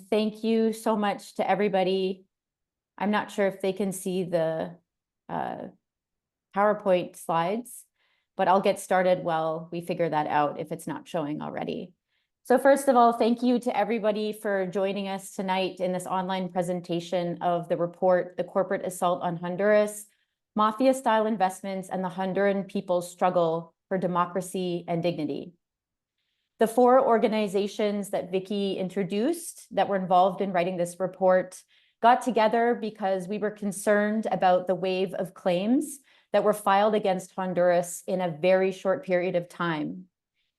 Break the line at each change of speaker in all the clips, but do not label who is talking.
Thank you so much to everybody. I'm not sure if they can see the PowerPoint slides, but I'll get started while we figure that out if it's not showing already. So first of all, thank you to everybody for joining us tonight in this online presentation of the report, The Corporate Assault on Honduras, Mafia-Style Investments and the Honduran People's Struggle for Democracy and Dignity. The four organizations that Vicky introduced that were involved in writing this report got together because we were concerned about the wave of claims that were filed against Honduras in a very short period of time.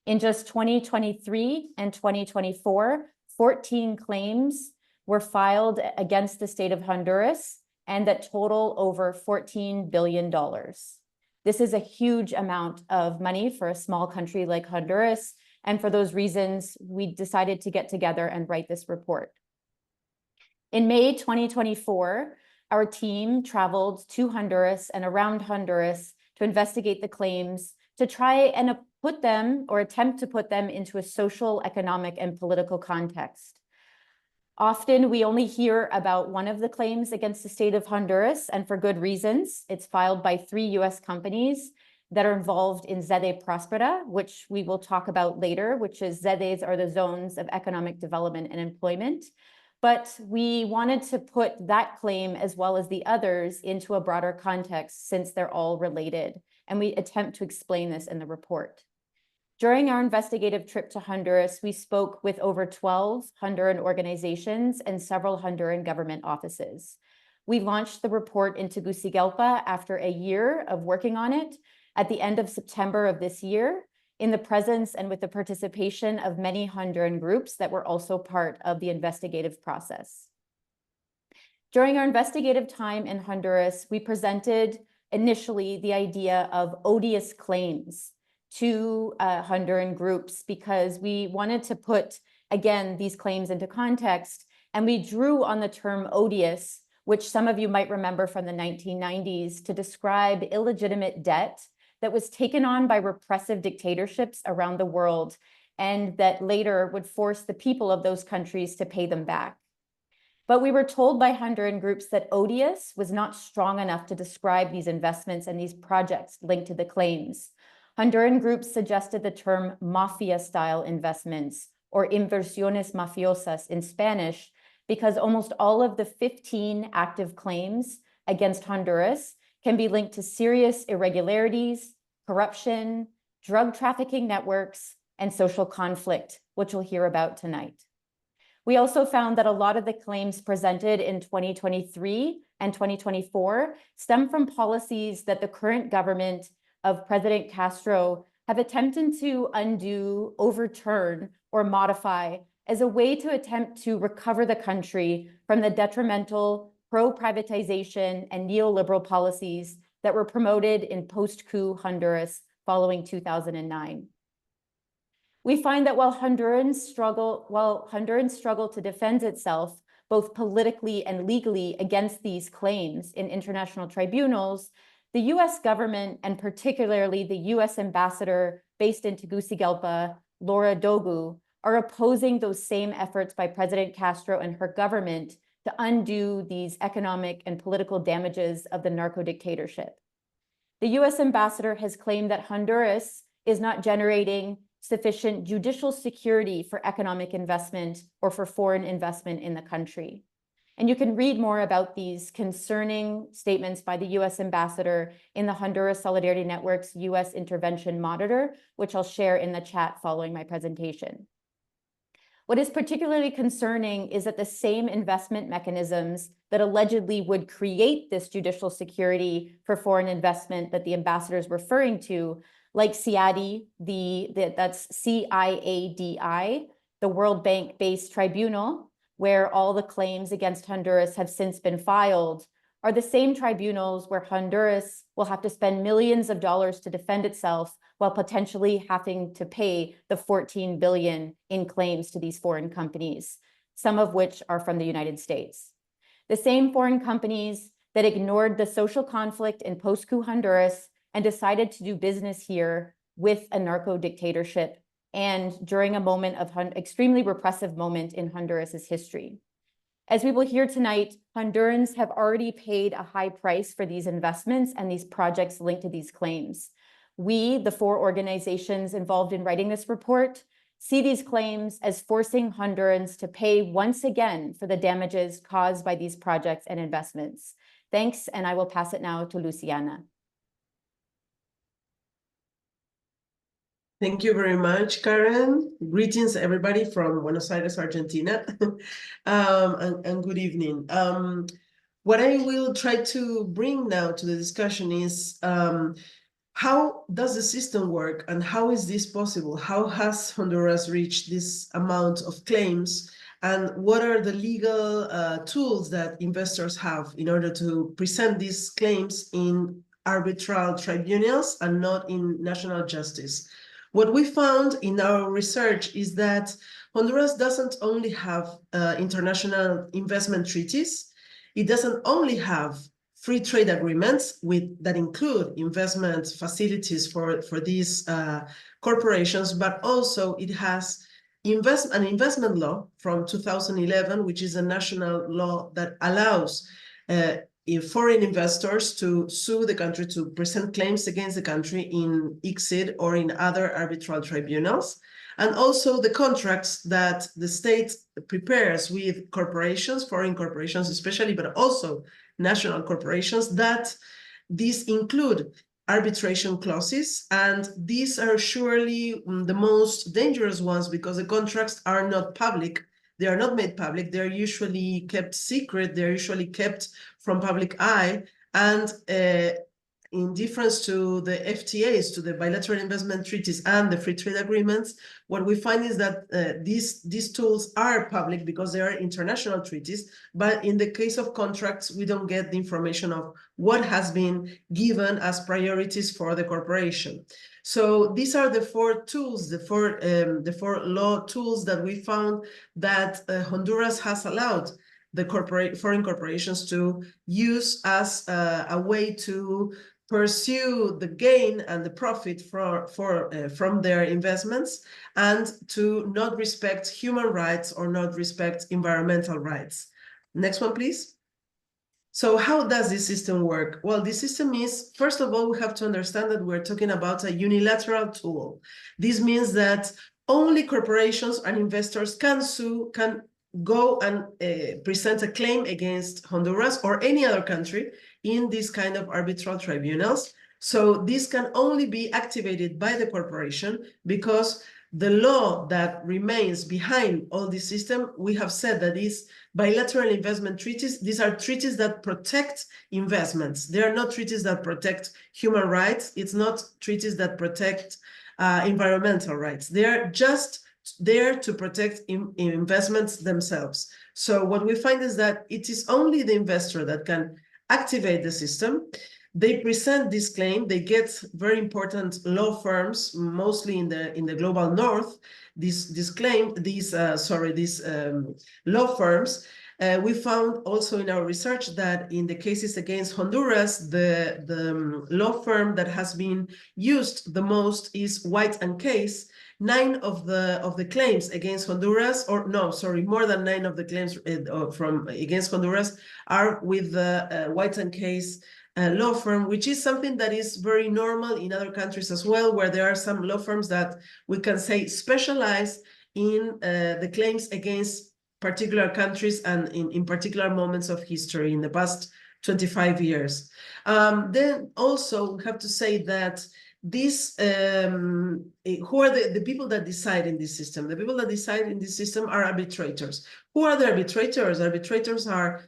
In just 2023 and 2024, 14 claims were filed against the state of Honduras and that total over $14 billion. This is a huge amount of money for a small country like Honduras. And for those reasons, we decided to get together and write this report. In May 2024, our team traveled to Honduras and around Honduras to investigate the claims, to try and put them or attempt to put them into a social, economic, and political context. Often we only hear about one of the claims against the state of Honduras, and for good reasons. It's filed by 3 US companies that are involved in Zede Prospera, which we will talk about later, which is Zedes are the zones of economic development and employment. But we wanted to put that claim as well as the others into a broader context since they're all related. And we attempt to explain this in the report. During our investigative trip to Honduras, we spoke with over 12 Honduran organizations and several Honduran government offices. We launched the report in Tegucigalpa after a year of working on it at the end of September of this year, in the presence and with the participation of many Honduran groups that were also part of the investigative process. During our investigative time in Honduras, we presented initially the idea of odious claims to Honduran groups because we wanted to put, again, these claims into context, and we drew on the term odious, which some of you might remember from the 1990s, to describe illegitimate debt that was taken on by repressive dictatorships around the world and that later would force the people of those countries to pay them back. But we were told by Honduran groups that odious was not strong enough to describe these investments and these projects linked to the claims. Honduran groups suggested the term mafia-style investments, or inversiones mafiosas in Spanish, because almost all of the 15 active claims against Honduras can be linked to serious irregularities, corruption, drug trafficking networks, and social conflict, which we'll hear about tonight. We also found that a lot of the claims presented in 2023 and 2024 stem from policies that the current government of President Castro have attempted to undo, overturn, or modify as a way to attempt to recover the country from the detrimental pro-privatization and neoliberal policies that were promoted in post-coup Honduras following 2009. We find that while Honduran struggle to defend itself, both politically and legally, against these claims in international tribunals, the US government, and particularly the US ambassador based in Tegucigalpa, Laura Dogu, are opposing those same efforts by President Castro and her government to undo these economic and political damages of the narco dictatorship. The US ambassador has claimed that Honduras is not generating sufficient judicial security for economic investment or for foreign investment in the country. And you can read more about these concerning statements by the US ambassador in the Honduras Solidarity Network's US Intervention Monitor, which I'll share in the chat following my presentation. What is particularly concerning is that the same investment mechanisms that allegedly would create this judicial security for foreign investment that the ambassador is referring to, like CIADI, that's CIADI, the World Bank-based tribunal, where all the claims against Honduras have since been filed, are the same tribunals where Honduras will have to spend millions of dollars to defend itself while potentially having to pay the $14 billion in claims to these foreign companies, some of which are from the United States. The same foreign companies that ignored the social conflict in post-coup Honduras and decided to do business here with a narco dictatorship and during a moment of extremely repressive moment in Honduras's history. As we will hear tonight, Hondurans have already paid a high price for these investments and these projects linked to these claims. We, the 4 organizations involved in writing this report, see these claims as forcing Hondurans to pay once again for the damages caused by these projects and investments. Thanks, and I will pass it now to Luciana.
Thank you very much, Karen. Greetings, everybody from Buenos Aires, Argentina, and good evening. What I will try to bring now to the discussion is how does the system work and how is this possible? How has Honduras reached this amount of claims? And what are the legal tools that investors have in order to present these claims in arbitral tribunals and not in national justice? What we found in our research is that Honduras doesn't only have international investment treaties, it doesn't only have free trade agreements that include investment facilities for these corporations, but also it has an investment law from 2011, which is a national law that allows foreign investors to sue the country, to present claims against the country in ICSID or in other arbitral tribunals, and also the contracts that the state prepares with corporations, foreign corporations especially, but also national corporations, that these include arbitration clauses, and these are surely the most dangerous ones because the contracts are not public. They are not made public. They're usually kept secret. They're usually kept from public eye. And in difference to the FTAs, to the bilateral investment treaties and the free trade agreements, what we find is that these tools are public because they are international treaties. But in the case of contracts, we don't get the information of what has been given as priorities for the corporation. So these are the 4 tools, the four law tools that we found that Honduras has allowed the foreign corporations to use as a way to pursue the gain and the profit from their investments, and to not respect human rights or not respect environmental rights. Next one, please. So how does this system work? Well, this system is, first of all, we have to understand that we're talking about a unilateral tool. This means that only corporations and investors can go and present a claim against Honduras or any other country in this kind of arbitral tribunals. So this can only be activated by the corporation because the law that remains behind all this system, we have said that is bilateral investment treaties. These are treaties that protect investments. They are not treaties that protect human rights. It's not treaties that protect environmental rights. They are just there to protect investments themselves. So what we find is that it is only the investor that can activate the system. They present this claim. They get very important law firms, mostly in the global north. These law firms. We found also in our research that in the cases against Honduras, the law firm that has been used the most is White and Case. 9 of the claims against Honduras, or no, sorry, more than 9 of the claims against Honduras are with the White and Case law firm, which is something that is very normal in other countries as well, where there are some law firms that we can say specialize in the claims against particular countries and in particular moments of history in the past 25 years. Then also we have to say that who are the people that decide in this system? The people that decide in this system are arbitrators. Who are the arbitrators? Arbitrators are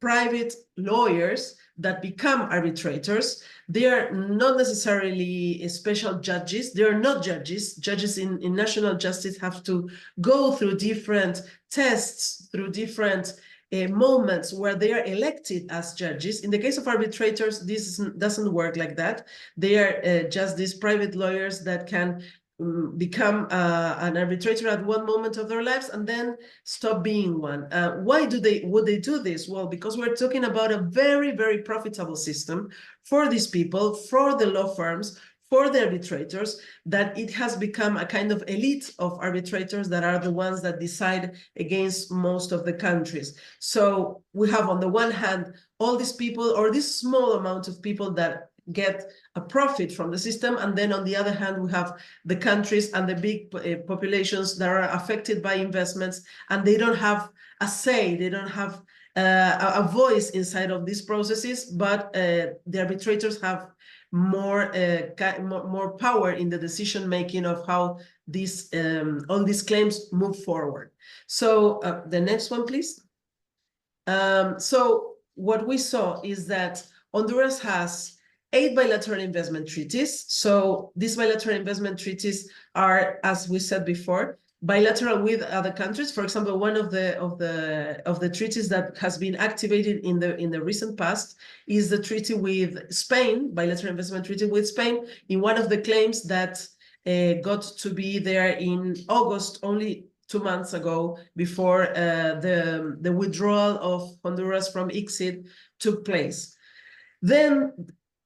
private lawyers that become arbitrators. They are not necessarily special judges. They are not judges. Judges in national justice have to go through different tests, through different moments where they are elected as judges. In the case of arbitrators, this doesn't work like that. They are just these private lawyers that can become an arbitrator at one moment of their lives and then stop being one. Why would they do this? Well, because we're talking about a very, very profitable system for these people, for the law firms, for the arbitrators, that it has become a kind of elite of arbitrators that are the ones that decide against most of the countries. So we have on the one hand, all these people, or this small amount of people that get a profit from the system. And then on the other hand, we have the countries and the big populations that are affected by investments, and they don't have a say, they don't have a voice inside of these processes, but the arbitrators have more power in the decision making of how these all these claims move forward. So the next one, please. So what we saw is that Honduras has 8 bilateral investment treaties. So these bilateral investment treaties are, as we said before, bilateral with other countries. For example, one of the treaties that has been activated in the recent past is the treaty with Spain, bilateral investment treaty with Spain. In one of the claims that got to be there in August, only 2 months ago, before the withdrawal of Honduras from ICSID took place. Then,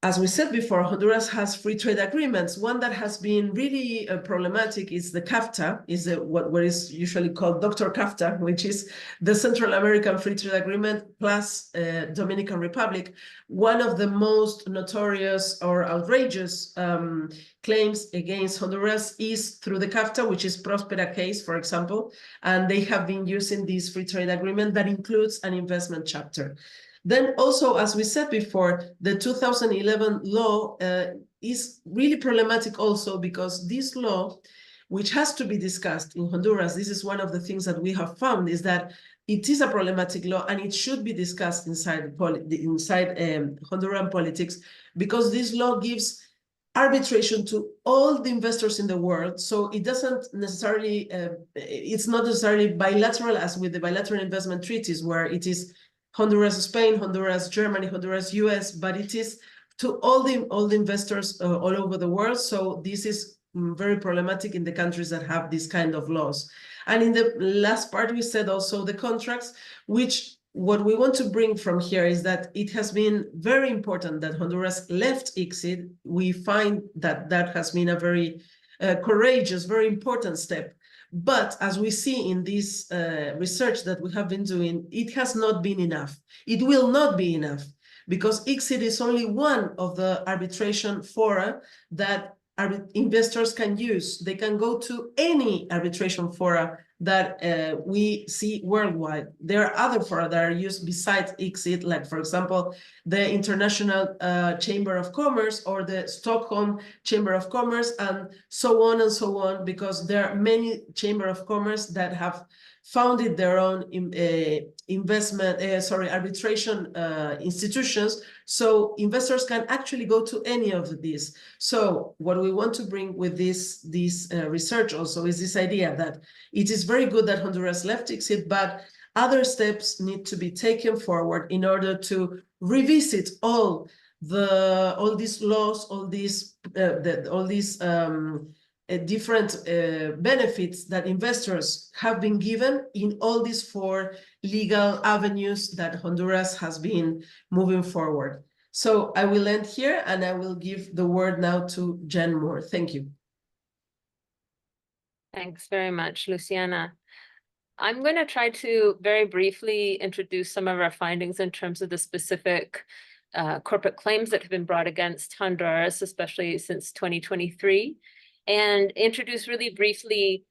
as we said before, Honduras has free trade agreements. One that has been really problematic is the CAFTA, is what is usually called Dr. CAFTA, which is the Central American Free Trade Agreement plus Dominican Republic. One of the most notorious or outrageous claims against Honduras is through the CAFTA, which is Prospera case, for example, and they have been using this free trade agreement that includes an investment chapter. Then also, as we said before, the 2011 law is really problematic also because this law, which has to be discussed in Honduras, this is one of the things that we have found, is that it is a problematic law and it should be discussed inside Honduran politics, because this law gives arbitration to all the investors in the world. So it doesn't necessarily, it's not necessarily bilateral as with the bilateral investment treaties, where it is Honduras, Spain, Honduras, Germany, Honduras, US, but it is to all the investors all over the world. So this is very problematic in the countries that have this kind of laws. And in the last part, we said also the contracts, which what we want to bring from here is that it has been very important that Honduras left ICSID. We find that that has been a very courageous, very important step. But as we see in this research that we have been doing, it has not been enough. It will not be enough, because ICSID is only one of the arbitration fora that investors can use. They can go to any arbitration fora that we see worldwide. There are other fora that are used besides ICSID, like, for example, the International Chamber of Commerce or the Stockholm Chamber of Commerce, and so on, because there are many Chamber of Commerce that have founded their own arbitration institutions, so investors can actually go to any of these. So what we want to bring with this research also is this idea that it is very good that Honduras left ICSID, but other steps need to be taken forward in order to revisit all these laws, all these different benefits that investors have been given in all these 4 legal avenues that Honduras has been moving forward. So I will end here and I will give the word now to Jen Moore. Thank you.
Thanks very much, Luciana. I'm going to try to very briefly introduce some of our findings in terms of the specific corporate claims that have been brought against Honduras, especially since 2023, and introduce really briefly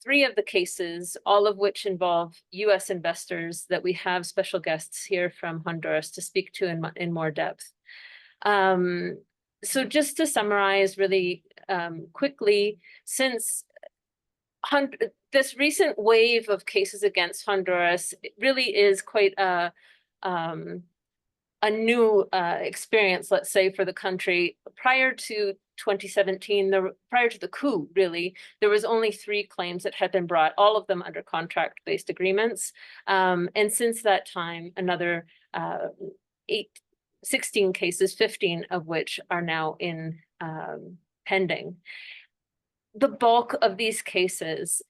3 of the cases, all of which involve US investors that we have special guests here from Honduras to speak to in more depth. So just to summarize really quickly, since this recent wave of cases against Honduras, it really is quite a new experience, let's say, for the country. Prior to 2017, prior to the coup, really, there was only 3 claims that had been brought, all of them under contract-based agreements. And since that time, another 16 cases, 15 of which are now in pending. The bulk of these cases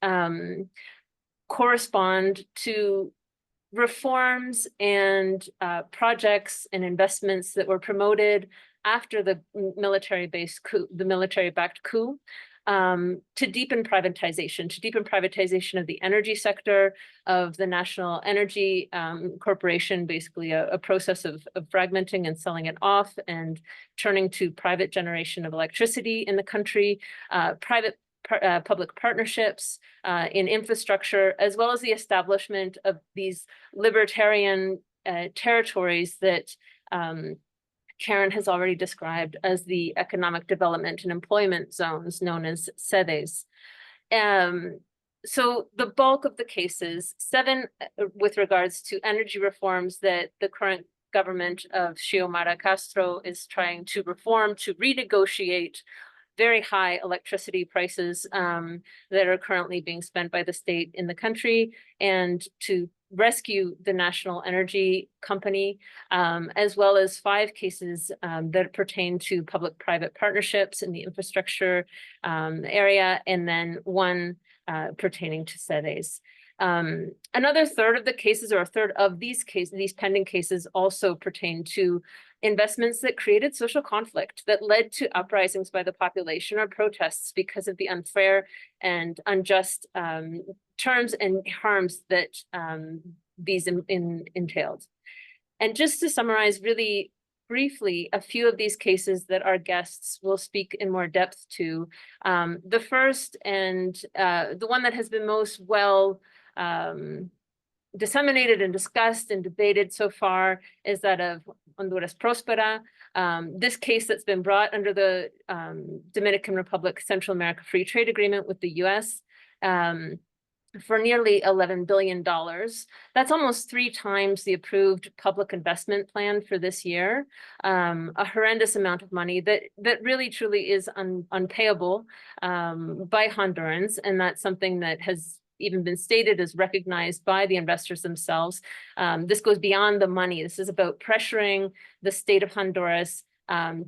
correspond to reforms and projects and investments that were promoted after the military-based coup, the military-backed coup, to deepen privatization of the energy sector, of the National Energy Corporation, basically a process of fragmenting and selling it off and turning to private generation of electricity in the country, public partnerships in infrastructure, as well as the establishment of these libertarian territories that Karen has already described as the economic development and employment zones known as sedes. So the bulk of the cases, 7 with regards to energy reforms that the current government of Xiomara Castro is trying to reform, to renegotiate very high electricity prices that are currently being spent by the state in the country, and to rescue the National Energy Company, as well as 5 cases that pertain to public-private partnerships in the infrastructure area, and then 1 pertaining to sedes. Another third of the cases, or a third of these pending cases, also pertain to investments that created social conflict, that led to uprisings by the population or protests because of the unfair and unjust terms and harms that these entailed. And just to summarize really briefly a few of these cases that our guests will speak in more depth to, the first and the one that has been most well disseminated and discussed and debated so far is that of Honduras Prospera. This case that's been brought under the Dominican Republic Central America Free Trade Agreement with the US for nearly $11 billion. That's almost 3 times the approved public investment plan for this year. A horrendous amount of money that really truly is unpayable by Hondurans, and that's something that has even been stated as recognized by the investors themselves. This goes beyond the money. This is about pressuring the state of Honduras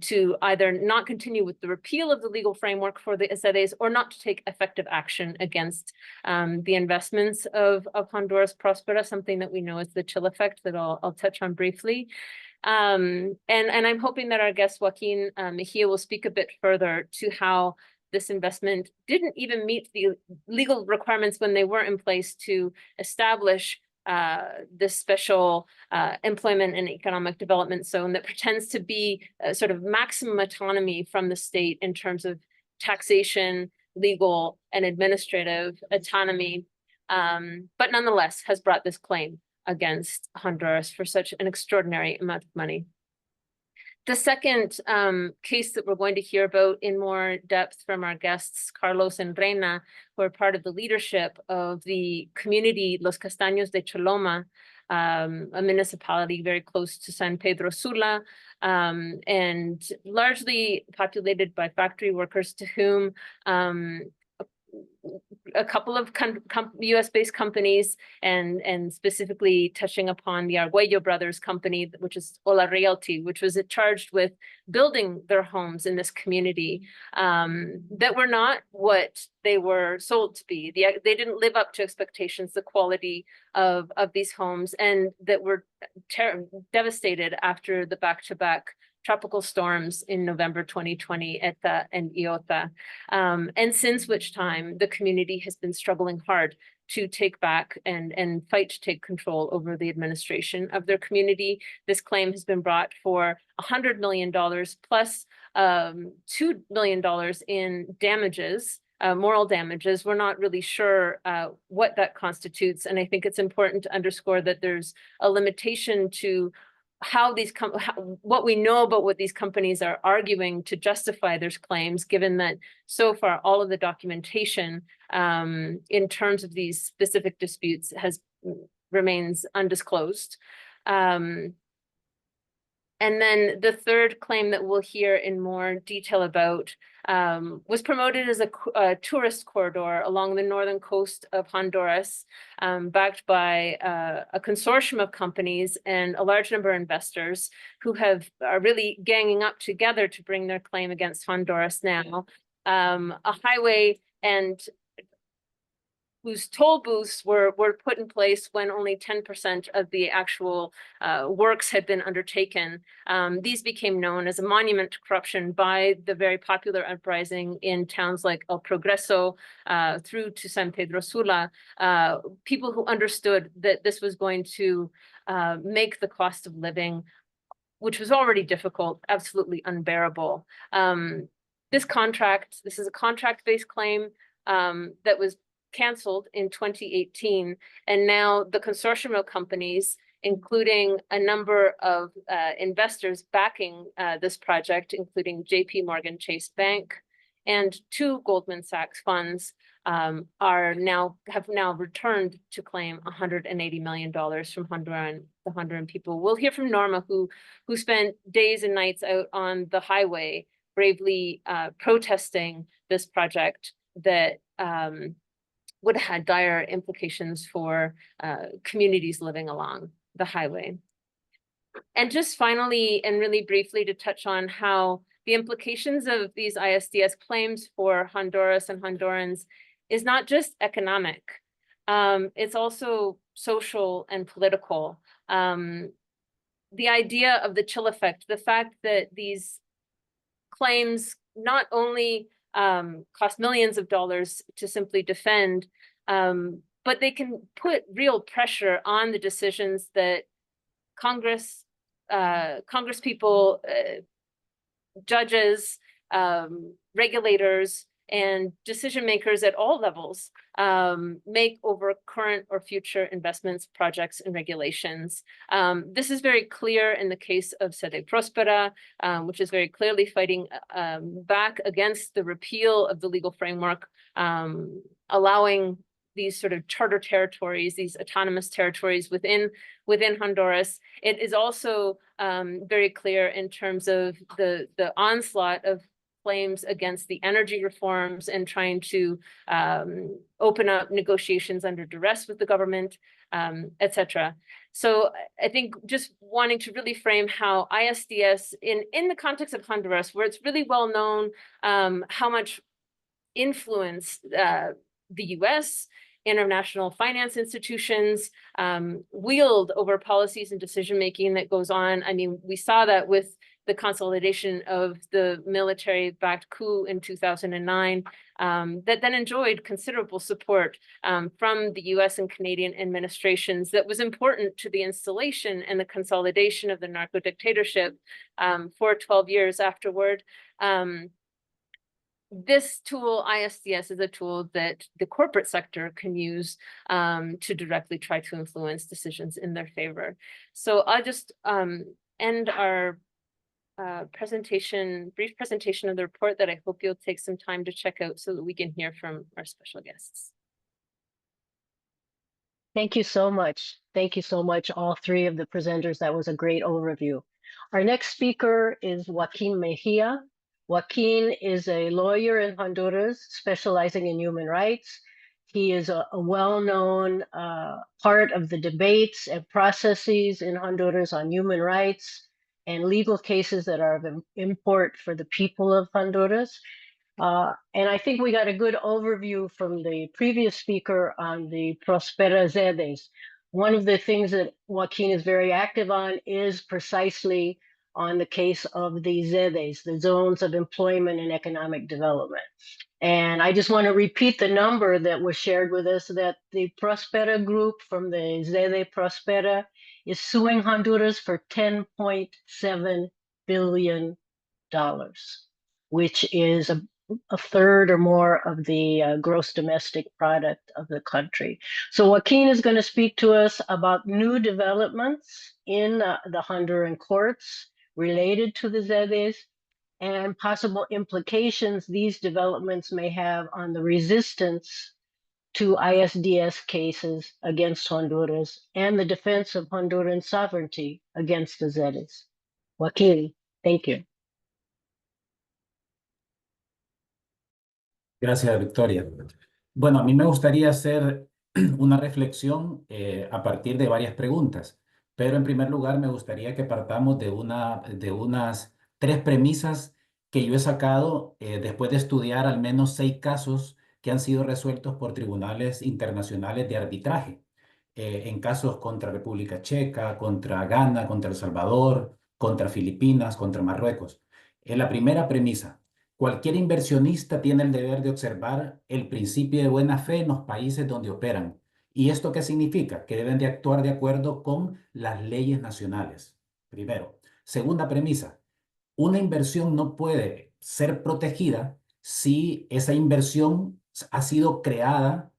to either not continue with the repeal of the legal framework for the sedes, or not to take effective action against the investments of Honduras Prospera, something that we know is the chill effect that I'll touch on briefly. And I'm hoping that our guest Joaquin Mejia will speak a bit further to how this investment didn't even meet the legal requirements when they were in place to establish this special employment and economic development zone that pretends to be a sort of maximum autonomy from the state in terms of taxation, legal, and administrative autonomy, but nonetheless has brought this claim against Honduras for such an extraordinary amount of money. The second case that we're going to hear about in more depth from our guests, Carlos and Reina, who are part of the leadership of the community Los Castaños de Choloma, a municipality very close to San Pedro Sula, and largely populated by factory workers to whom a couple of US-based companies, and specifically touching upon the Arguello brothers company, which is Ola Realty, which was charged with building their homes in this community, that were not what they were sold to be. They didn't live up to expectations, the quality of these homes, and that were devastated after the back-to-back tropical storms in November 2020, Eta and Iota. And since which time, the community has been struggling hard to take back and fight to take control over the administration of their community. This claim has been brought for $100 million plus $2 million in damages, moral damages. We're not really sure what that constitutes. And I think it's important to underscore that there's a limitation to how these what we know about what these companies are arguing to justify their claims, given that so far all of the documentation in terms of these specific disputes remains undisclosed. And then the third claim that we'll hear in more detail about was promoted as a tourist corridor along the northern coast of Honduras, backed by a consortium of companies and a large number of investors who are really ganging up together to bring their claim against Honduras now. A highway and whose toll booths were put in place when only 10% of the actual works had been undertaken. These became known as a monument to corruption by the very popular uprising in towns like El Progreso through to San Pedro Sula, people who understood that this was going to make the cost of living, which was already difficult, absolutely unbearable. This is a contract-based claim that was canceled in 2018, and now the consortium of companies, including a number of investors backing this project, including JP Morgan Chase Bank and 2 Goldman Sachs funds, have now returned to claim $180 million from the Honduran people. We'll hear from Norma, who spent days and nights out on the highway bravely protesting this project that would have had dire implications for communities living along the highway. And just finally, and really briefly, to touch on how the implications of these ISDS claims for Honduras and Hondurans is not just economic, it's also social and political. The idea of the chill effect, the fact that these claims not only cost millions of dollars to simply defend, but they can put real pressure on the decisions that Congress people, judges, regulators, and decision makers at all levels make over current or future investments, projects, and regulations. This is very clear in the case of Sede Prospera, which is very clearly fighting back against the repeal of the legal framework, allowing these sort of charter territories, these autonomous territories within Honduras. It is also very clear in terms of the onslaught of claims against the energy reforms and trying to open up negotiations under duress with the government, etc. So I think just wanting to really frame how ISDS in the context of Honduras, where it's really well known how much influence the US, international finance institutions wield over policies and decision-making that goes on. I mean, we saw that with the consolidation of the military-backed coup in 2009 that then enjoyed considerable support from the US and Canadian administrations that was important to the installation and the consolidation of the narco dictatorship for 12 years afterward. This tool, ISDS, is a tool that the corporate sector can use to directly try to influence decisions in their favor. So I'll just end our brief presentation of the report that I hope you'll take some time to check out so that we can hear from our special guests.
Thank you so much. Thank you so much, all 3 of the presenters. That was a great overview. Our next speaker is Joaquin Mejia. Joaquin is a lawyer in Honduras, specializing in human rights. He is a well-known part of the debates and processes in Honduras on human rights and legal cases that are of import for the people of Honduras. And I think we got a good overview from the previous speaker on the Prospera Zedes. One of the things that Joaquin is very active on is precisely on the case of the Zedes, the zones of employment and economic development. And I just want to repeat the number that was shared with us, that the Prospera group from the Zede Prospera is suing Honduras for $10.7 billion, which is a third or more of the gross domestic product of the country. So Joaquin is going to speak to us about new developments in the Honduran courts related to the Zedes and possible implications these developments may have on the resistance to ISDS cases against Honduras and the defense of Honduran sovereignty against the Zedes. Joaquin, thank you.
Gracias, Victoria. Bueno, a mí me gustaría hacer una reflexión a partir de varias preguntas, pero en primer lugar me gustaría que partamos de unas 3 premisas que yo he sacado después de estudiar al menos 6 casos que han sido resueltos por tribunales internacionales de arbitraje, en casos contra República Checa, contra Ghana, contra El Salvador, contra Filipinas, contra Marruecos. La primera premisa: cualquier inversionista tiene el deber de observar el principio de buena fe en los países donde operan. ¿Y esto qué significa? Que deben de actuar de acuerdo con las leyes nacionales. Primero. Segunda premisa: una inversión no puede ser protegida si esa inversión ha sido creada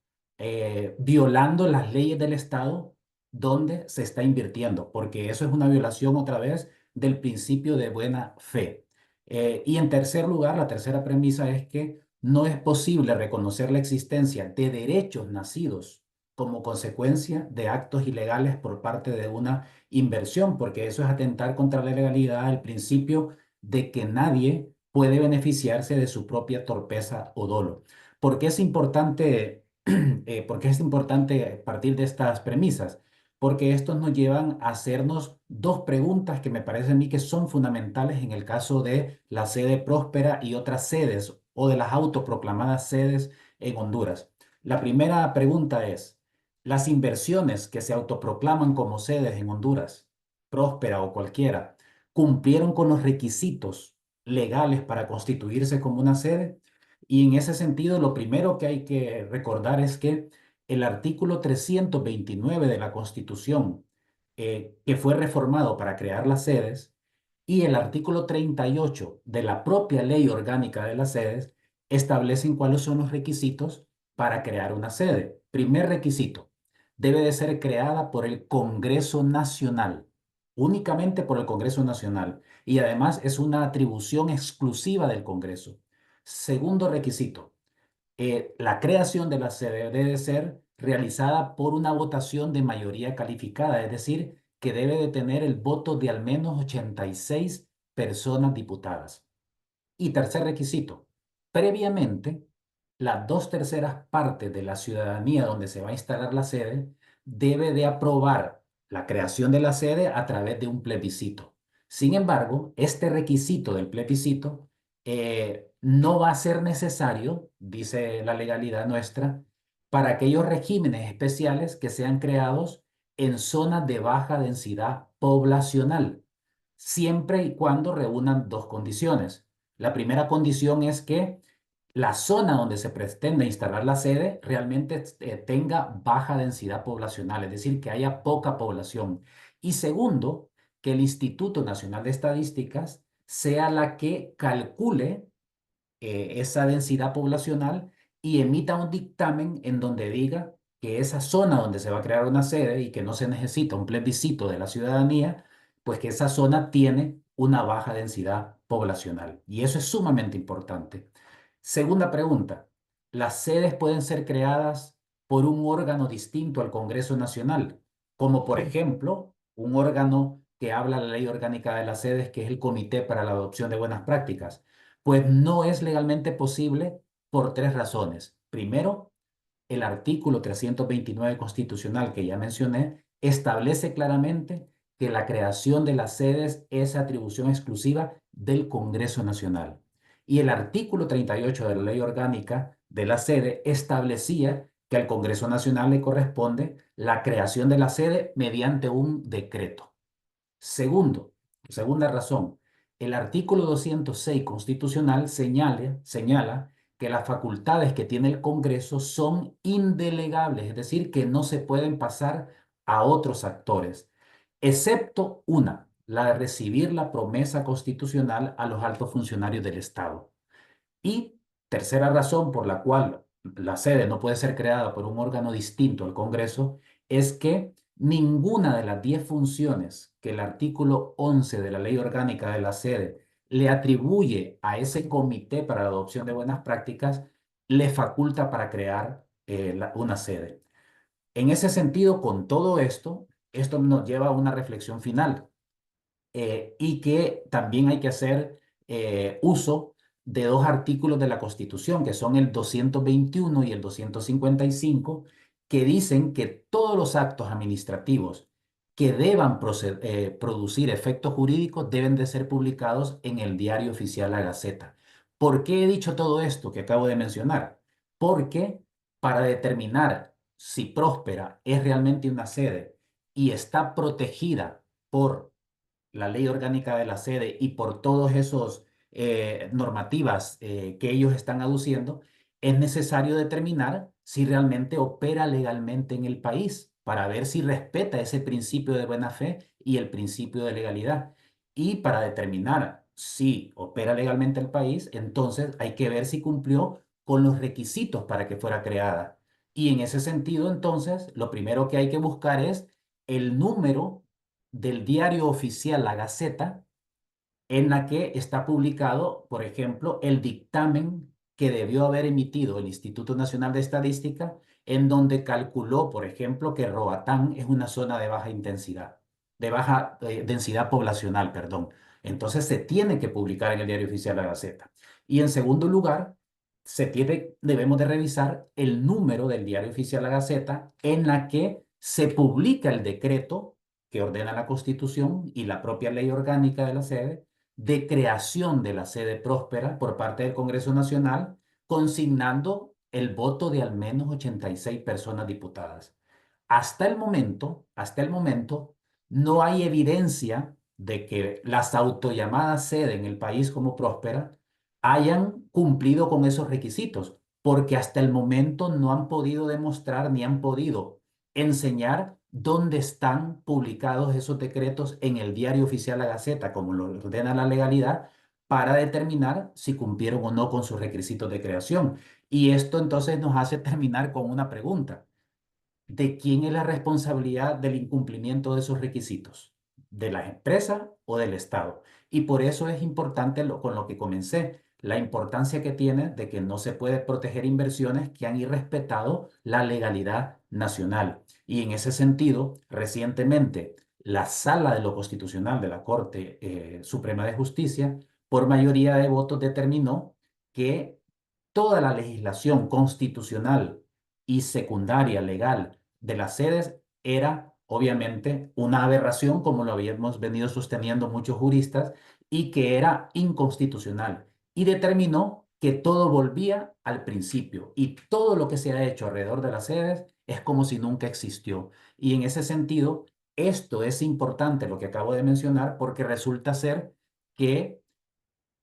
violando las leyes del Estado donde se está invirtiendo, porque eso es una violación otra vez del principio de buena fe. Y en tercer lugar, la tercera premisa es que no es posible reconocer la existencia de derechos nacidos como consecuencia de actos ilegales por parte de una inversión, porque eso es atentar contra la legalidad, el principio de que nadie puede beneficiarse de su propia torpeza o dolo. ¿Por qué es importante, por qué es importante partir de estas premisas? Porque estos nos llevan a hacernos dos preguntas que me parecen a mí que son fundamentales en el caso de la sede próspera y otras sedes o de las autoproclamadas sedes en Honduras. La primera pregunta es: ¿las inversiones que se autoproclaman como sedes en Honduras, próspera o cualquiera, cumplieron con los requisitos legales para constituirse como una sede? Y en ese sentido, lo primero que hay que recordar es que el artículo 329 de la Constitución, que fue reformado para crear las sedes, y el artículo 38 de la propia Ley Orgánica de las Sedes establecen cuáles son los requisitos para crear una sede. Primer requisito: debe de ser creada por el Congreso Nacional, únicamente por el Congreso Nacional, y además es una atribución exclusiva del Congreso. Segundo requisito: la creación de la sede debe ser realizada por una votación de mayoría calificada, es decir, que debe de tener el voto de al menos 86 personas diputadas. Y tercer requisito: previamente, las 2/3 partes de la ciudadanía donde se va a instalar la sede debe de aprobar la creación de la sede a través de un plebiscito. Sin embargo, este requisito del plebiscito no va a ser necesario, dice la legalidad nuestra, para aquellos regímenes especiales que sean creados en zonas de baja densidad poblacional, siempre y cuando reúnan dos condiciones. La primera condición es que la zona donde se pretende instalar la sede realmente tenga baja densidad poblacional, es decir, que haya poca población. Y segundo, que el Instituto Nacional de Estadísticas sea la que calcule esa densidad poblacional y emita un dictamen en donde diga que esa zona donde se va a crear una sede y que no se necesita un plebiscito de la ciudadanía, pues que esa zona tiene una baja densidad poblacional. Y eso es sumamente importante. Segunda pregunta: ¿las sedes pueden ser creadas por un órgano distinto al Congreso Nacional, como por ejemplo un órgano que habla la Ley Orgánica de las Sedes, que es el Comité para la Adopción de Buenas Prácticas? Pues no es legalmente posible por tres razones. Primero, el artículo 329 constitucional que ya mencioné establece claramente que la creación de las sedes es atribución exclusiva del Congreso Nacional. Y el artículo 38 de la Ley Orgánica de la Sede establecía que al Congreso Nacional le corresponde la creación de la sede mediante un decreto. Segunda razón: el artículo 206 constitucional señala que las facultades que tiene el Congreso son indelegables, es decir, que no se pueden pasar a otros actores, excepto una: la de recibir la promesa constitucional a los altos funcionarios del Estado. Y tercera razón por la cual la sede no puede ser creada por un órgano distinto al Congreso es que ninguna de las 10 funciones que el artículo 11 de la Ley Orgánica de la Sede le atribuye a ese comité para la adopción de buenas prácticas le faculta para crear una sede. En ese sentido, con todo esto, esto nos lleva a una reflexión final, y que también hay que hacer uso de dos artículos de la Constitución, que son el 221 y el 255, que dicen que todos los actos administrativos que deban producir efectos jurídicos deben de ser publicados en el Diario Oficial La Gaceta. ¿Por qué he dicho todo esto que acabo de mencionar? porque para determinar si Próspera es realmente una sede y está protegida por la ley orgánica de la sede y por todos esos normativas que ellos están aduciendo, es necesario determinar si realmente opera legalmente en el país para ver si respeta ese principio de buena fe y el principio de legalidad. Y para determinar si opera legalmente el país, entonces hay que ver si cumplió con los requisitos para que fuera creada. Y en ese sentido, entonces, lo primero que hay que buscar es el número del diario oficial La Gaceta en la que está publicado, por ejemplo, el dictamen que debió haber emitido el Instituto Nacional de Estadística, en donde calculó, por ejemplo, que Roatán es una zona de baja intensidad, de baja densidad poblacional, perdón. Entonces se tiene que publicar en el diario oficial La Gaceta. Y en segundo lugar, debemos de revisar el número del diario oficial La Gaceta en la que se publica el decreto que ordena la Constitución y la propia ley orgánica de la sede de creación de la sede próspera por parte del Congreso Nacional, consignando el voto de al menos 86 personas diputadas. Hasta el momento, no hay evidencia de que las autollamadas sede en el país como próspera hayan cumplido con esos requisitos, porque hasta el momento no han podido demostrar ni han podido enseñar dónde están publicados esos decretos en el diario oficial La Gaceta, como lo ordena la legalidad, para determinar si cumplieron o no con sus requisitos de creación. Y esto entonces nos hace terminar con una pregunta. ¿De quién es la responsabilidad del incumplimiento de esos requisitos? ¿De las empresas o del Estado? Y por eso es importante con lo que comencé, la importancia que tiene de que no se puede proteger inversiones que han irrespetado la legalidad nacional. Y en ese sentido, recientemente, la Sala de lo Constitucional de la Corte Suprema de Justicia, por mayoría de votos, determinó que toda la legislación constitucional y secundaria legal de las sedes era obviamente una aberración, como lo habíamos venido sosteniendo muchos juristas, y que era inconstitucional. Y determinó que todo volvía al principio y todo lo que se ha hecho alrededor de las sedes es como si nunca existió. Y en ese sentido, esto es importante, lo que acabo de mencionar, porque resulta ser que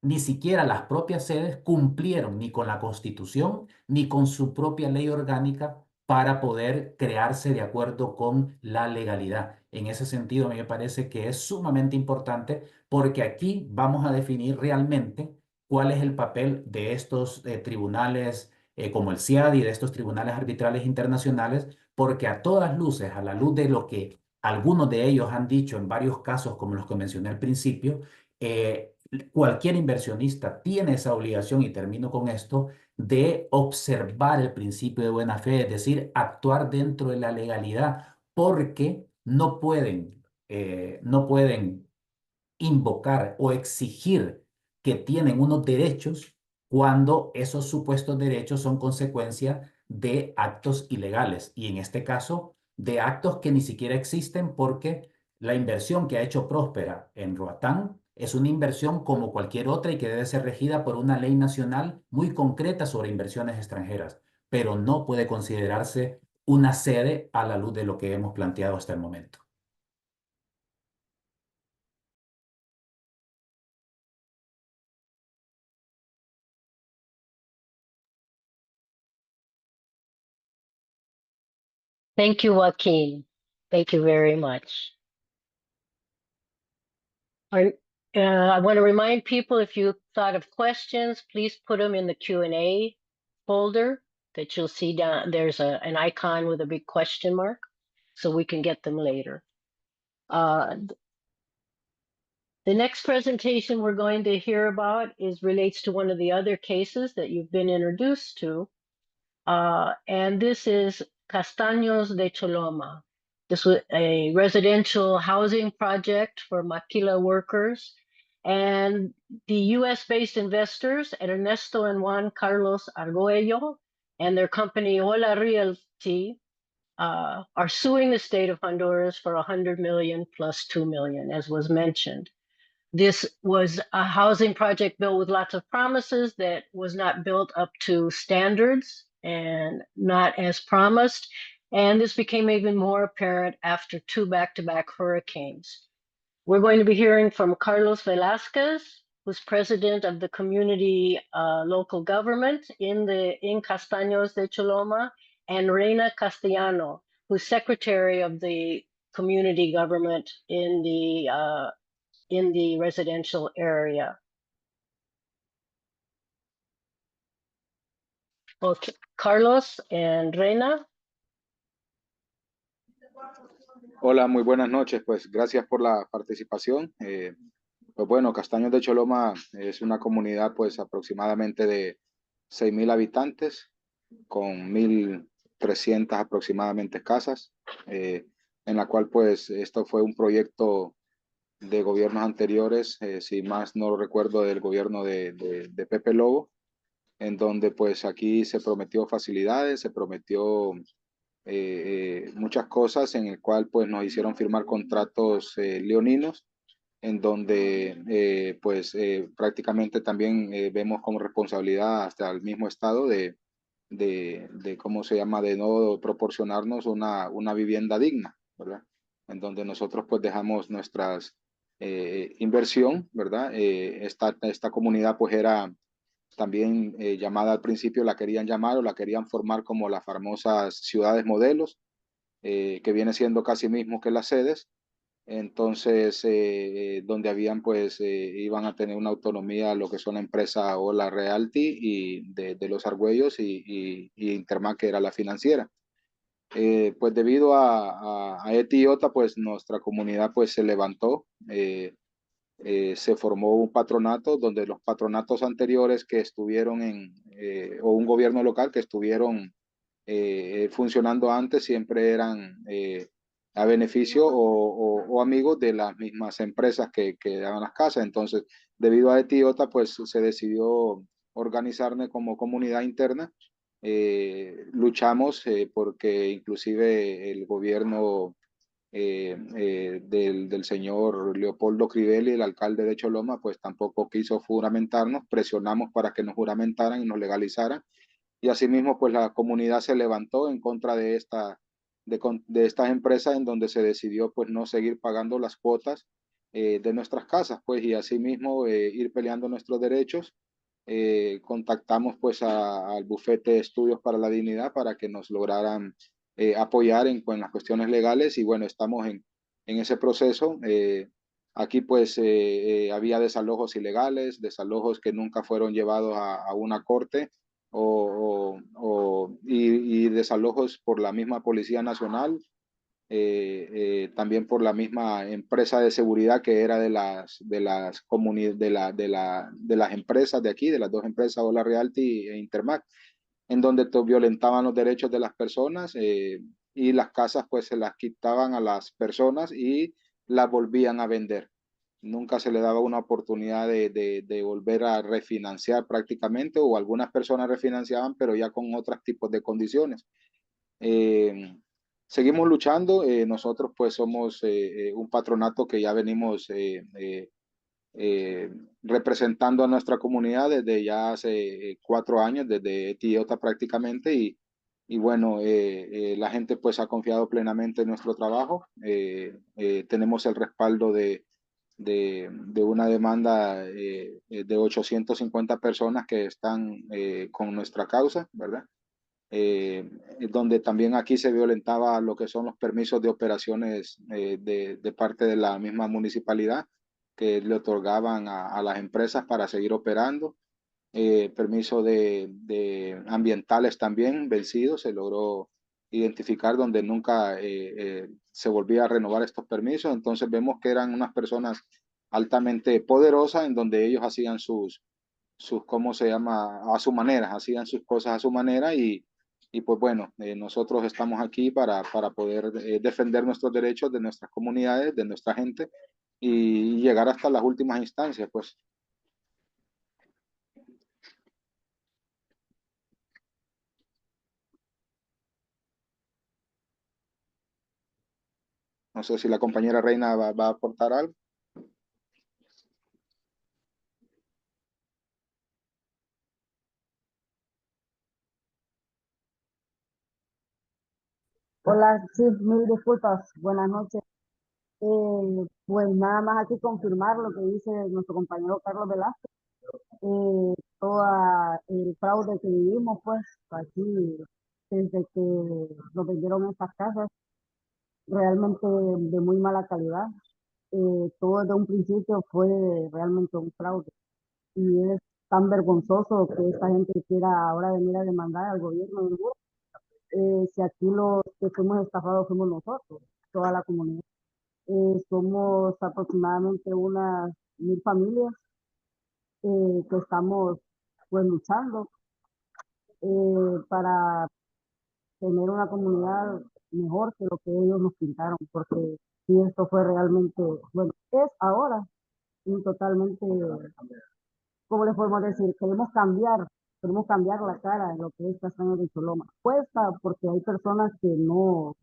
ni siquiera las propias sedes cumplieron ni con la Constitución ni con su propia ley orgánica para poder crearse de acuerdo con la legalidad. En ese sentido, a mí me parece que es sumamente importante porque aquí vamos a definir realmente cuál es el papel de estos tribunales como el CIAD y de estos tribunales arbitrales internacionales, porque a todas luces, a la luz de lo que algunos de ellos han dicho en varios casos, como los que mencioné al principio, cualquier inversionista tiene esa obligación, y termino con esto, de observar el principio de buena fe, es decir, actuar dentro de la legalidad, porque no pueden invocar o exigir que tienen unos derechos cuando esos supuestos derechos son consecuencia de actos ilegales y en este caso de actos que ni siquiera existen porque la inversión que ha hecho Próspera en Roatán es una inversión como cualquier otra y que debe ser regida por una ley nacional muy concreta sobre inversiones extranjeras, pero no puede considerarse una sede a la luz de lo que hemos planteado hasta el momento.
Thank you, Joaquin. Thank you very much. I want to remind people, if you thought of questions, please put them in the Q&A folder that you'll see down. There's an icon with a big question mark, so we can get them later. The next presentation we're going to hear about relates to one of the other cases that you've been introduced to. And this is Castaños de Choloma. This was a residential housing project for maquila workers. And the US-based investors, Ernesto and Juan Carlos Argüello, and their company Hola Realty, are suing the state of Honduras for 100 million plus 2 million, as was mentioned. This was a housing project built with lots of promises that was not built up to standards and not as promised. And this became even more apparent after 2 back-to-back hurricanes. We're going to be hearing from Carlos Velasquez, who's president of the community local government in Castaños de Choloma, and Reina Castellano, who's secretary of the community government in the residential area. Both Carlos and Reina.
Hola, muy buenas noches. Pues gracias por la participación. Pues bueno, Castaños de Choloma es una comunidad pues aproximadamente de 6.000 habitantes con 1.300 aproximadamente casas, en la cual pues esto fue un proyecto de gobiernos anteriores, si más no recuerdo, del gobierno de Pepe Lobo, en donde pues aquí se prometió facilidades, se prometió muchas cosas, en el cual pues nos hicieron firmar contratos leoninos, en donde prácticamente también vemos como responsabilidad hasta el mismo Estado de ¿cómo se llama?, de no proporcionarnos una vivienda digna, ¿verdad? En donde nosotros pues dejamos nuestras inversión, ¿verdad? Esta comunidad pues era también llamada al principio, la querían llamar o la querían formar como las famosas ciudades modelos, que viene siendo casi mismo que las sedes. Entonces, donde habían pues, iban a tener una autonomía lo que son la empresa o la Realty y de los Argüellos y Intermac, que era la financiera. Pues debido a Etiota, pues nuestra comunidad pues se levantó, se formó un patronato donde los patronatos anteriores que estuvieron o un gobierno local que estuvieron funcionando antes siempre eran a beneficio o amigos de las mismas empresas que daban las casas. Entonces, debido a Etiota, pues se decidió organizarnos como comunidad interna. Luchamos porque inclusive el gobierno del señor Leopoldo Crivelli, el alcalde de Choloma, pues tampoco quiso juramentarnos, presionamos para que nos juramentaran y nos legalizaran, y asimismo pues la comunidad se levantó en contra de estas empresas, en donde se decidió pues no seguir pagando las cuotas de nuestras casas, pues, y asimismo ir peleando nuestros derechos. Contactamos pues al bufete de estudios para la dignidad para que nos lograran apoyar en las cuestiones legales, y bueno, estamos en ese proceso. Aquí pues había desalojos ilegales, desalojos que nunca fueron llevados a una corte, y desalojos por la misma Policía Nacional, también por la misma empresa de seguridad que era de las empresas de aquí, de las dos empresas, Ola Realty e Intermac, en donde violentaban los derechos de las personas, y las casas pues se las quitaban a las personas y las volvían a vender. Nunca se le daba una oportunidad de volver a refinanciar prácticamente, o algunas personas refinanciaban, pero ya con otros tipos de condiciones. Seguimos luchando. Nosotros pues somos un patronato que ya venimos representando a nuestra comunidad desde ya hace 4 años, desde Etiota prácticamente, y bueno, la gente pues ha confiado plenamente en nuestro trabajo. Tenemos el respaldo de una demanda de 850 personas que están con nuestra causa, ¿verdad? Donde también aquí se violentaba lo que son los permisos de operaciones de parte de la misma municipalidad, que le otorgaban a las empresas para seguir operando. Permiso de ambientales también vencidos, se logró identificar donde nunca se volvía a renovar estos permisos. Entonces vemos que eran unas personas altamente poderosas, en donde ellos hacían ¿cómo se llama?, a su manera, hacían sus cosas a su manera, y pues bueno, nosotros estamos aquí para poder defender nuestros derechos de nuestras comunidades, de nuestra gente, y llegar hasta las últimas instancias, pues. No sé si la compañera Reina va a aportar algo.
Hola, sí, mil disculpas, buenas noches. Pues nada más aquí confirmar lo que dice nuestro compañero Carlos Velázquez. Todo el fraude que vivimos, pues aquí, desde que nos vendieron estas casas, realmente de muy mala calidad. Todo desde un principio fue realmente un fraude. Y es tan vergonzoso que esta gente quiera ahora venir a demandar al gobierno de Honduras. Si aquí los que fuimos estafados fuimos nosotros, toda la comunidad. Somos aproximadamente unas 1000 familias que estamos pues luchando para tener una comunidad mejor que lo que ellos nos pintaron, porque si esto fue realmente, bueno, es ahora un totalmente, ¿cómo les podemos decir? Queremos cambiar la cara de lo que es Castaño de Choloma. Cuesta porque hay personas que no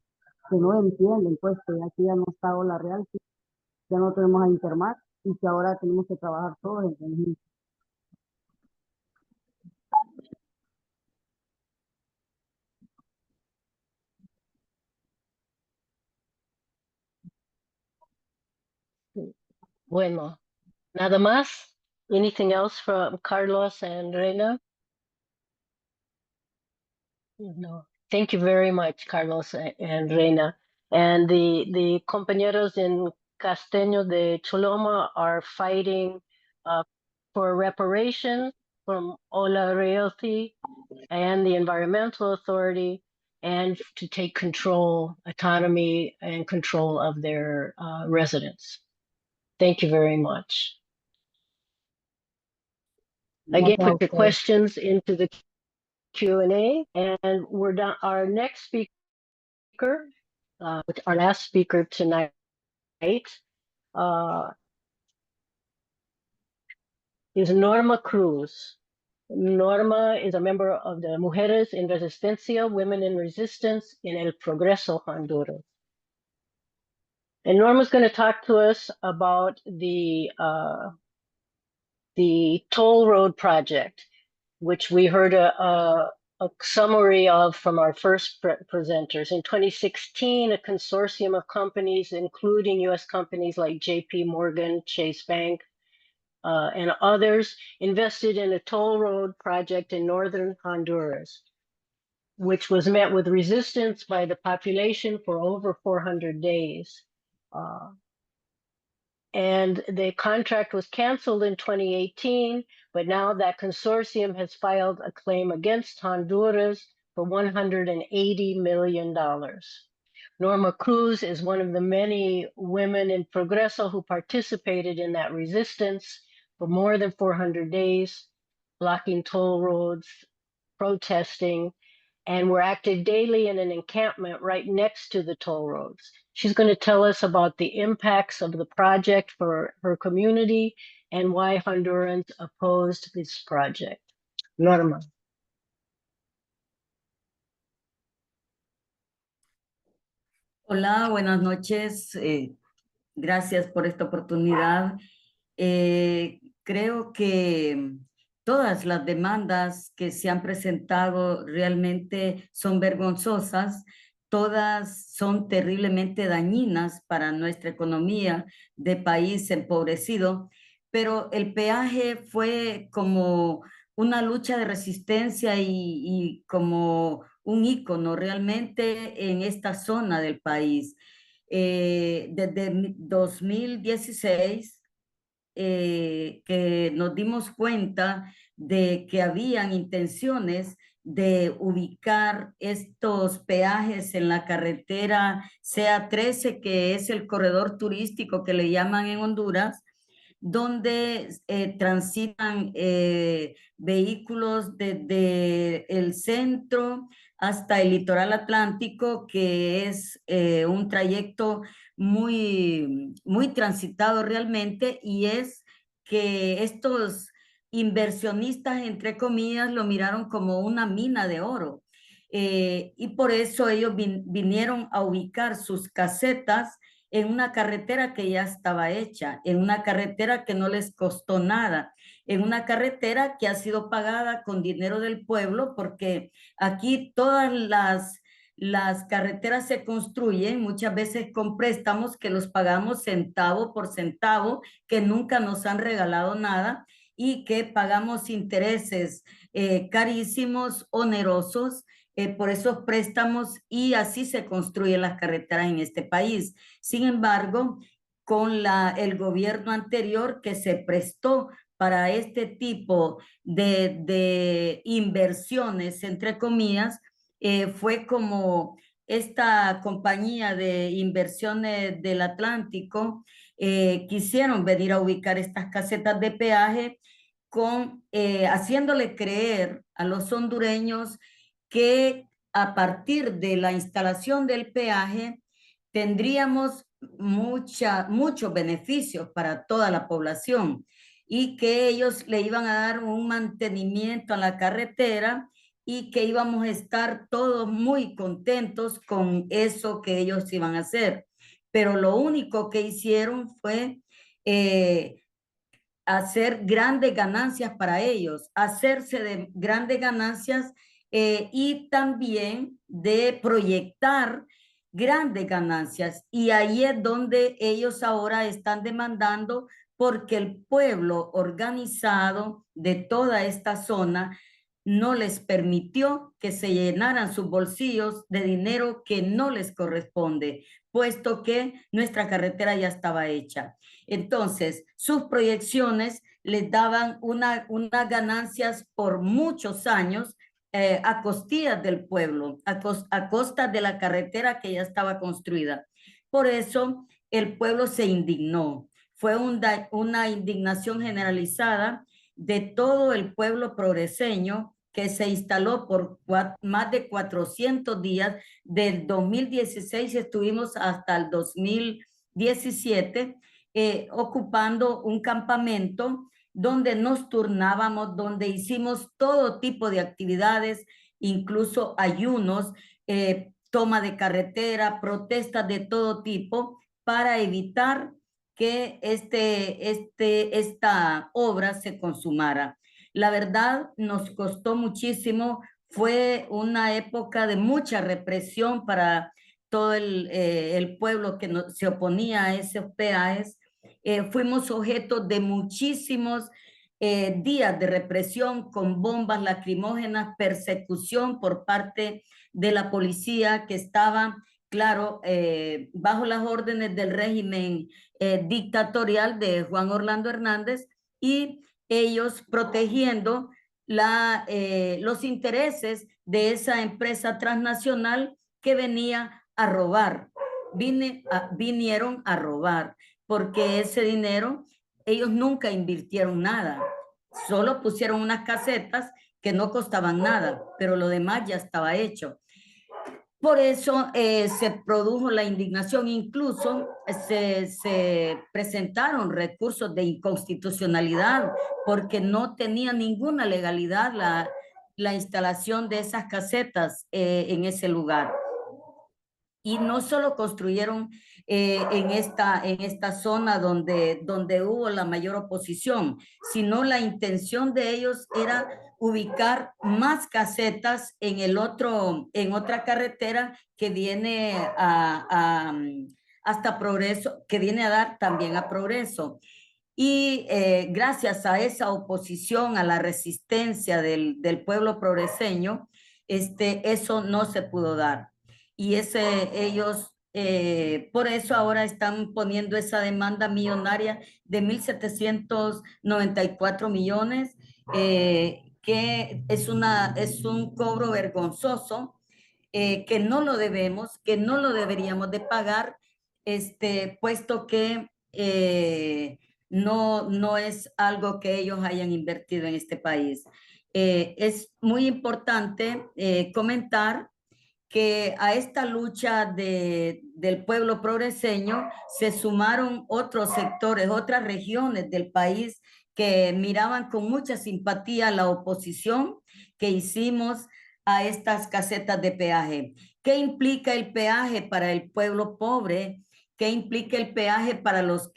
entienden, pues que aquí ya no está la real, ya no tenemos a Intermat y que ahora tenemos que trabajar todos en conjunto.
Bueno, nada más. Anything else from Carlos and Reina? No. Thank you very much, Carlos and Reina. And the compañeros in Castaño de Choloma are fighting for reparation from Ola Realty and the Environmental Authority, and to take control, autonomy, and control of their residents. Thank you very much. Again, put your questions into the Q&A, and we're done. Our next speaker, our last speaker tonight, is Norma Cruz. Norma is a member of the Mujeres en Resistencia, Women in Resistance in El Progreso, Honduras. And Norma's going to talk to us about the toll road project, which we heard a summary of from our first presenters. In 2016, a consortium of companies, including U.S. companies like J.P. Morgan, Chase Bank, and others, invested in a toll road project in northern Honduras, which was met with resistance by the population for over 400 days. And the contract was canceled in 2018, but now that consortium has filed a claim against Honduras for $180 million. Norma Cruz is one of the many women in Progreso who participated in that resistance for more than 400 days, blocking toll roads, protesting, and we're active daily in an encampment right next to the toll roads. She's going to tell us about the impacts of the project for her community and why Hondurans opposed this project. Norma.
Hola, buenas noches. Gracias por esta oportunidad. Creo que todas las demandas que se han presentado realmente son vergonzosas, todas son terriblemente dañinas para nuestra economía de país empobrecido, pero el peaje fue como una lucha de resistencia y como un ícono realmente en esta zona del país. Desde 2016, que nos dimos cuenta de que habían intenciones de ubicar estos peajes en la carretera CA13, que es el corredor turístico que le llaman en Honduras, donde transitan vehículos desde el centro hasta el litoral atlántico, que es un trayecto muy transitado realmente, y es que estos inversionistas, entre comillas, lo miraron como una mina de oro. Y por eso ellos vinieron a ubicar sus casetas en una carretera que ya estaba hecha, en una carretera que no les costó nada, en una carretera que ha sido pagada con dinero del pueblo, porque aquí todas las carreteras se construyen muchas veces con préstamos que los pagamos centavo por centavo, que nunca nos han regalado nada y que pagamos intereses carísimos, onerosos por esos préstamos, y así se construyen las carreteras en este país. Sin embargo, con el gobierno anterior que se prestó para este tipo de inversiones, entre comillas, fue como esta compañía de inversiones del Atlántico quisieron venir a ubicar estas casetas de peaje haciéndole creer a los hondureños que a partir de la instalación del peaje tendríamos muchos beneficios para toda la población y que ellos le iban a dar un mantenimiento a la carretera y que íbamos a estar todos muy contentos con eso que ellos iban a hacer. Pero lo único que hicieron fue hacer grandes ganancias para ellos, hacerse de grandes ganancias y también de proyectar grandes ganancias. Y ahí es donde ellos ahora están demandando, porque el pueblo organizado de toda esta zona no les permitió que se llenaran sus bolsillos de dinero que no les corresponde, puesto que nuestra carretera ya estaba hecha. Entonces, sus proyecciones les daban unas ganancias por muchos años a costillas del pueblo, a costa de la carretera que ya estaba construida. Por eso el pueblo se indignó. Fue una indignación generalizada de todo el pueblo progreseño que se instaló por más de 400 días. Del 2016 estuvimos hasta el 2017 ocupando un campamento donde nos turnábamos, donde hicimos todo tipo de actividades, incluso ayunos, toma de carretera, protestas de todo tipo, para evitar que esta obra se consumara. La verdad, nos costó muchísimo, fue una época de mucha represión para todo el pueblo que se oponía a esos peajes. Fuimos objeto de muchísimos días de represión con bombas lacrimógenas, persecución por parte de la policía que estaba, claro, bajo las órdenes del régimen dictatorial de Juan Orlando Hernández, y ellos protegiendo los intereses de esa empresa transnacional que venía a robar. Vinieron a robar, porque ese dinero ellos nunca invirtieron nada, solo pusieron unas casetas que no costaban nada, pero lo demás ya estaba hecho. Por eso se produjo la indignación, incluso se presentaron recursos de inconstitucionalidad porque no tenía ninguna legalidad la instalación de esas casetas en ese lugar. Y no solo construyeron en esta zona donde hubo la mayor oposición, sino la intención de ellos era ubicar más casetas en otra carretera que viene hasta Progreso, que viene a dar también a Progreso. Y gracias a esa oposición, a la resistencia del pueblo progreseño, eso no se pudo dar. Y ellos, por eso ahora están poniendo esa demanda millonaria de 1.794 millones, que es un cobro vergonzoso, que no lo debemos, que no lo deberíamos de pagar, puesto que no es algo que ellos hayan invertido en este país. Es muy importante comentar que a esta lucha del pueblo progreseño se sumaron otros sectores, otras regiones del país que miraban con mucha simpatía la oposición que hicimos a estas casetas de peaje. ¿Qué implica el peaje para el pueblo pobre? ¿Qué implica el peaje para los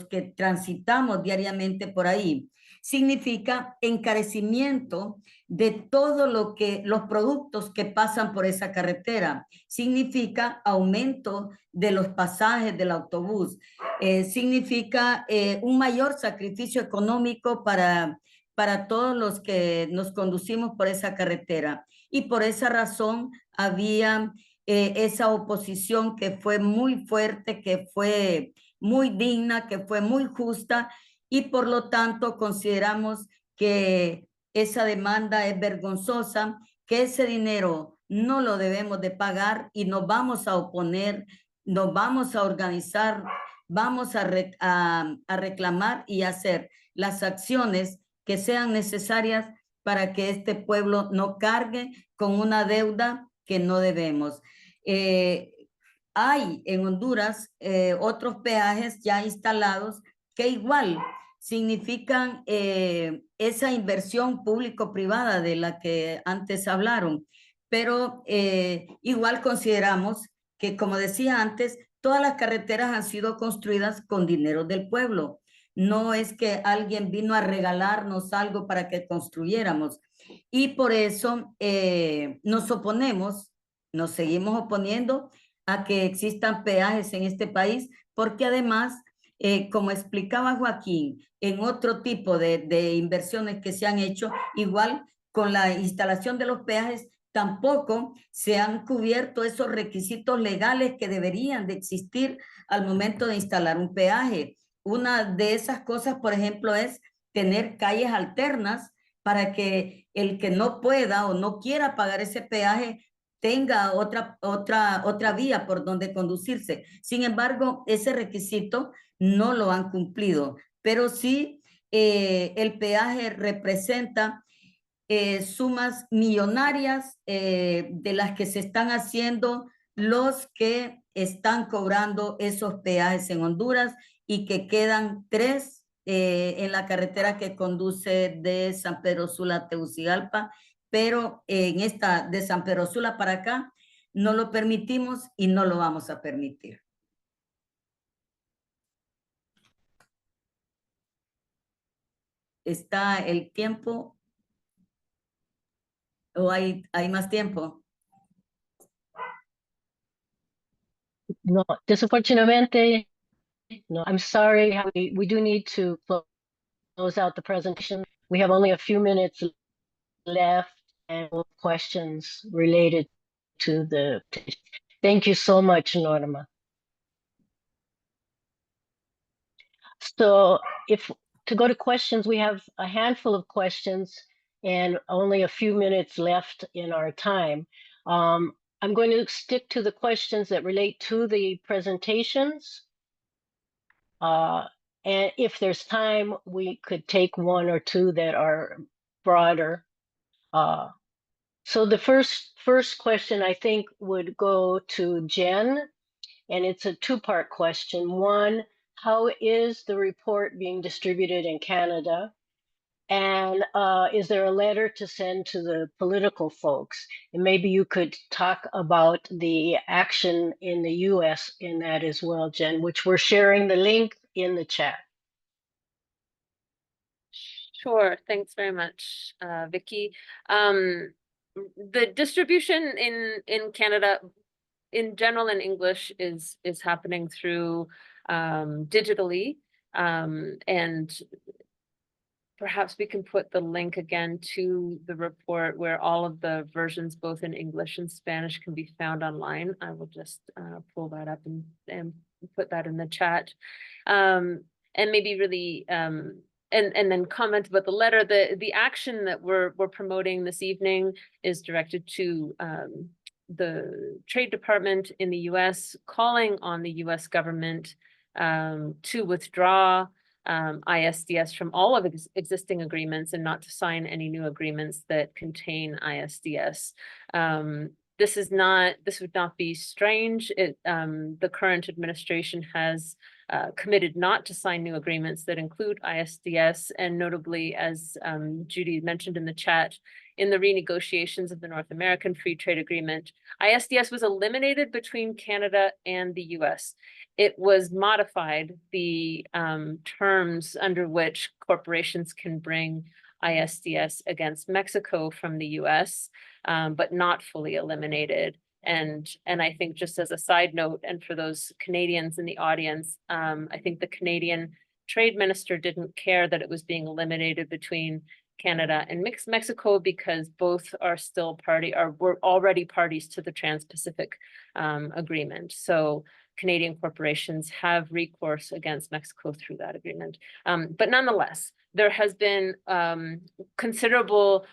que transitamos diariamente por ahí? significa encarecimiento de todo lo que los productos que pasan por esa carretera. Significa aumento de los pasajes del autobús. Significa un mayor sacrificio económico para todos los que nos conducimos por esa carretera. Y por esa razón había esa oposición que fue muy fuerte, que fue muy digna, que fue muy justa, y por lo tanto consideramos que esa demanda es vergonzosa, que ese dinero no lo debemos de pagar y nos vamos a oponer, nos vamos a organizar, vamos a reclamar y hacer las acciones que sean necesarias para que este pueblo no cargue con una deuda que no debemos. Hay en Honduras otros peajes ya instalados que igual significan esa inversión público-privada de la que antes hablaron, pero igual consideramos que, como decía antes, todas las carreteras han sido construidas con dinero del pueblo. No es que alguien vino a regalarnos algo para que construyéramos. Y por eso nos oponemos, nos seguimos oponiendo a que existan peajes en este país, porque además, como explicaba Joaquín, en otro tipo de inversiones que se han hecho, igual con la instalación de los peajes, tampoco se han cubierto esos requisitos legales que deberían de existir al momento de instalar un peaje. Una de esas cosas, por ejemplo, es tener calles alternas para que el que no pueda o no quiera pagar ese peaje tenga otra vía por donde conducirse. Sin embargo, ese requisito no lo han cumplido, pero sí el peaje representa sumas millonarias de las que se están haciendo los que están cobrando esos peajes en Honduras, y que quedan 3 en la carretera que conduce de San Pedro Sula a Tegucigalpa, pero en esta de San Pedro Sula para acá no lo permitimos y no lo vamos a permitir. ¿Está el tiempo o hay más tiempo?
No, desafortunadamente, no, I'm sorry. We do need to close out the presentation. We have only a few minutes left and questions related to the. Thank you so much, Norma. So to go to questions, we have a handful of questions and only a few minutes left in our time. I'm going to stick to the questions that relate to the presentations. And if there's time, we could take 1 or 2 that are broader. So the first question I think would go to Jen, and it's a 2-part question. 1, how is the report being distributed in Canada? And is there a letter to send to the political folks? And maybe you could talk about the action in the US in that as well, Jen, which we're sharing the link in the chat.
Sure, thanks very much, Vicky. The distribution in Canada, in general in English, is happening through digitally, and perhaps we can put the link again to the report where all of the versions, both in English and Spanish, can be found online. I will just pull that up and put that in the chat, and maybe really and then comment about the letter. The action that we're promoting this evening is directed to the Trade Department in the US, calling on the US government to withdraw ISDS from all of existing agreements and not to sign any new agreements that contain ISDS. This would not be strange. The current administration has committed not to sign new agreements that include ISDS, and notably, as Judy mentioned in the chat, in the renegotiations of the North American Free Trade Agreement, ISDS was eliminated between Canada and the US. It was modified, the terms under which corporations can bring ISDS against Mexico from the US, but not fully eliminated. And I think just as a side note, and for those Canadians in the audience, I think the Canadian Trade Minister didn't care that it was being eliminated between Canada and Mexico because both are still were already parties to the Trans-Pacific Agreement. So Canadian corporations have recourse against Mexico through that agreement. But nonetheless, there has been considerable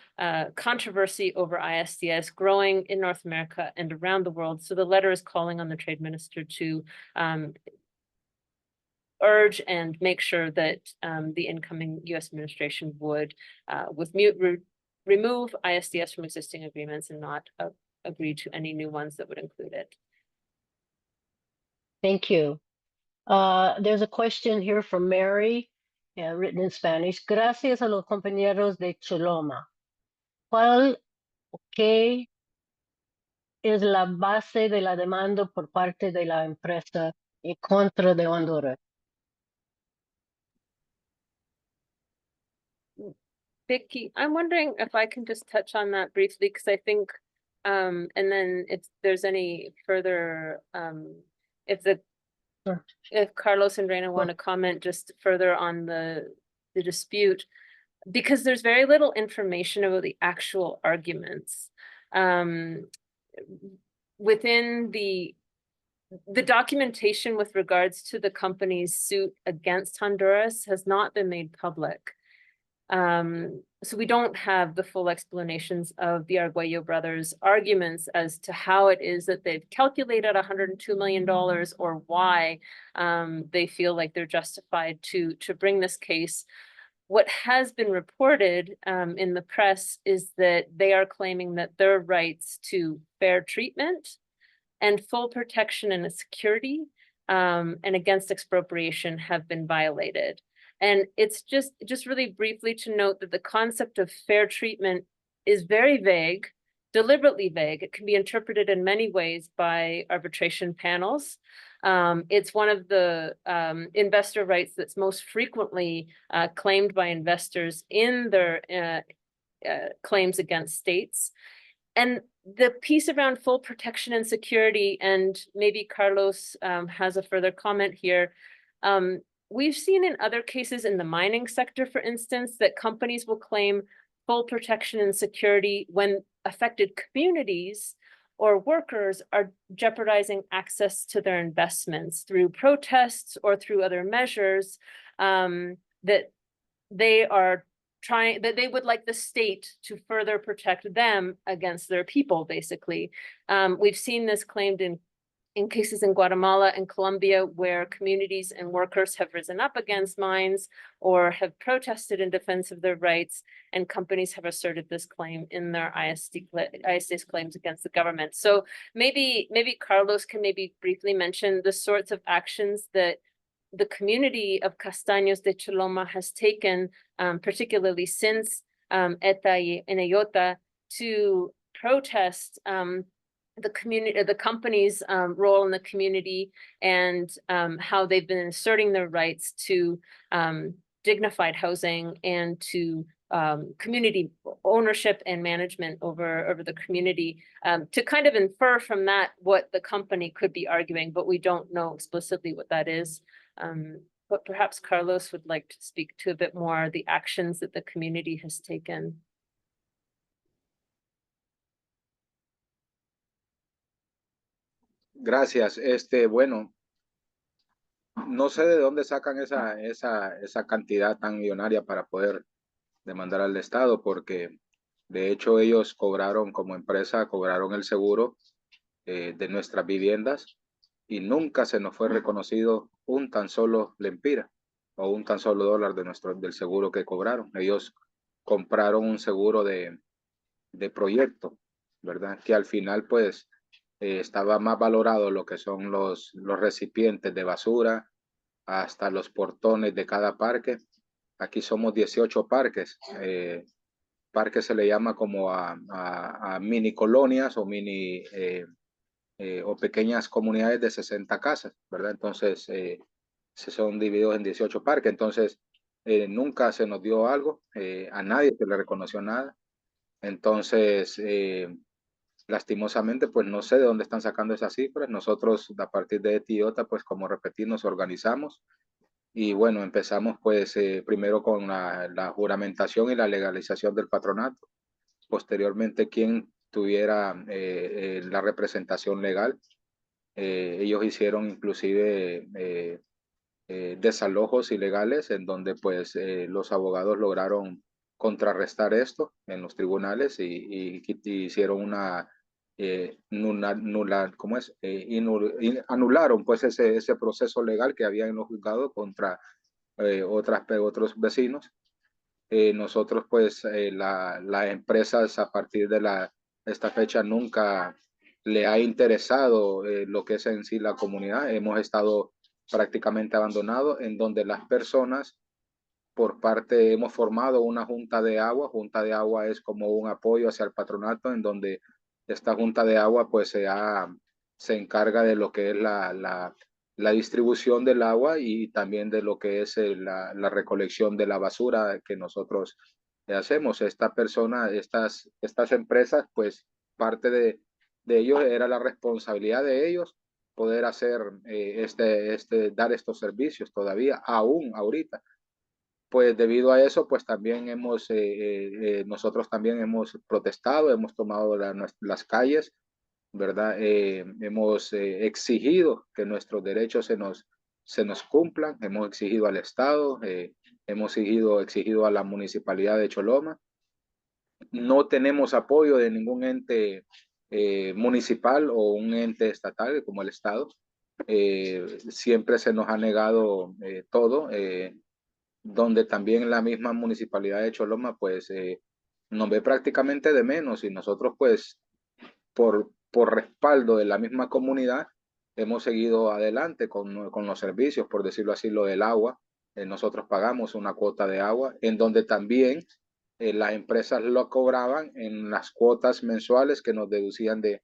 controversy over ISDS growing in North America and around the world. So the letter is calling on the Trade Minister to urge and make sure that the incoming US administration would remove ISDS from existing agreements and not agree to any new ones that would include it.
Thank you. There's a question here from Mary, written in Spanish. Gracias a los compañeros de Choloma. ¿Cuál o qué es la base de la demanda por parte de la empresa en contra de Honduras?
Vicky, I'm wondering if I can just touch on that briefly, because I think, and then if there's any further, if Carlos and Reina want to comment just further on the dispute, because there's very little information about the actual arguments. Within the documentation with regards to the company's suit against Honduras has not been made public. So we don't have the full explanations of the Arguello brothers' arguments as to how it is that they've calculated $102 million or why they feel like they're justified to bring this case. What has been reported in the press is that they are claiming that their rights to fair treatment and full protection and security and against expropriation have been violated. And it's just really briefly to note that the concept of fair treatment is very vague, deliberately vague. It can be interpreted in many ways by arbitration panels. It's one of the investor rights that's most frequently claimed by investors in their claims against states. And the piece around full protection and security, and maybe Carlos has a further comment here, we've seen in other cases in the mining sector, for instance, that companies will claim full protection and security when affected communities or workers are jeopardizing access to their investments through protests or through other measures that they would like the state to further protect them against their people, basically. We've seen this claimed in cases in Guatemala and Colombia where communities and workers have risen up against mines or have protested in defense of their rights, and companies have asserted this claim in their ISDS claims against the government. So maybe Carlos can maybe briefly mention the sorts of actions that the community of Castaños de Choloma has taken, particularly since ETA y Eneyota, to protest the company's role in the community and how they've been asserting their rights to dignified housing and to community ownership and management over the community, to kind of infer from that what the company could be arguing, but we don't know explicitly what that is. But perhaps Carlos would like to speak to a bit more the actions that the community has taken.
Gracias. Bueno, no sé de dónde sacan esa cantidad tan millonaria para poder demandar al Estado, porque de hecho ellos cobraron como empresa, cobraron el seguro de nuestras viviendas y nunca se nos fue reconocido un tan solo lempira o un tan solo dólar del seguro que cobraron. Ellos compraron un seguro de proyecto, ¿verdad? Que al final pues estaba más valorado lo que son los recipientes de basura hasta los portones de cada parque. Aquí somos 18 parques parques se le llama como a mini colonias o o pequeñas comunidades de 60 casas, ¿verdad? Entonces, se son divididos en 18 parques. Entonces, nunca se nos dio algo, a nadie se le reconoció nada. Entonces, lastimosamente, pues no sé de dónde están sacando esas cifras. Nosotros, a partir de Etiota, pues como repetí, nos organizamos y bueno, empezamos pues primero con la juramentación y la legalización del patronato. Posteriormente, quien tuviera la representación legal. Ellos hicieron inclusive desalojos ilegales en donde pues los abogados lograron contrarrestar esto en los tribunales y hicieron una ¿cómo es? Anularon pues ese proceso legal que había en los juzgados contra otros vecinos. Nosotros pues las empresas a partir de esta fecha nunca le ha interesado lo que es en sí la comunidad. Hemos estado prácticamente abandonados, en donde las personas por parte, hemos formado una junta de agua. Junta de agua es como un apoyo hacia el patronato, en donde esta junta de agua pues se encarga de lo que es la distribución del agua y también de lo que es la recolección de la basura que nosotros hacemos. Estas empresas, pues parte de ellos era la responsabilidad de ellos poder hacer dar estos servicios todavía, aún ahorita. Pues debido a eso, pues también nosotros también hemos protestado, hemos tomado las calles, ¿verdad? Hemos exigido que nuestros derechos se nos cumplan, hemos exigido al Estado, hemos exigido a la Municipalidad de Choloma. No tenemos apoyo de ningún ente municipal o un ente estatal como el Estado. Siempre se nos ha negado todo. Donde también la misma municipalidad de Choloma pues nos ve prácticamente de menos y nosotros pues por respaldo de la misma comunidad hemos seguido adelante con los servicios, por decirlo así, lo del agua. Nosotros pagamos una cuota de agua en donde también las empresas lo cobraban en las cuotas mensuales que nos deducían de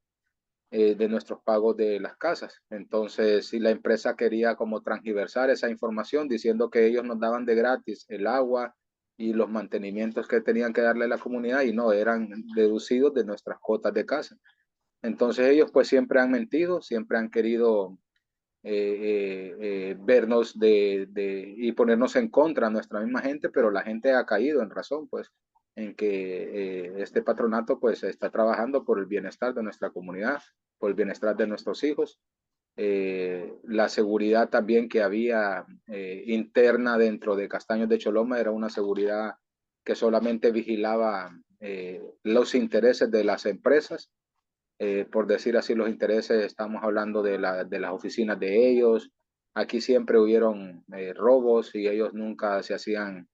nuestros pagos de las casas. Entonces, si la empresa quería como transgiversar esa información diciendo que ellos nos daban de gratis el agua y los mantenimientos que tenían que darle a la comunidad y no, eran deducidos de nuestras cuotas de casa. Entonces ellos pues siempre han mentido, siempre han querido vernos y ponernos en contra a nuestra misma gente, pero la gente ha caído en razón pues en que este patronato pues está trabajando por el bienestar de nuestra comunidad, por el bienestar de nuestros hijos. La seguridad también que había interna dentro de Castaños de Choloma era una seguridad que solamente vigilaba los intereses de las empresas. Por decir así, los intereses, estamos hablando de las oficinas de ellos. Aquí siempre hubieron robos y ellos nunca se hacían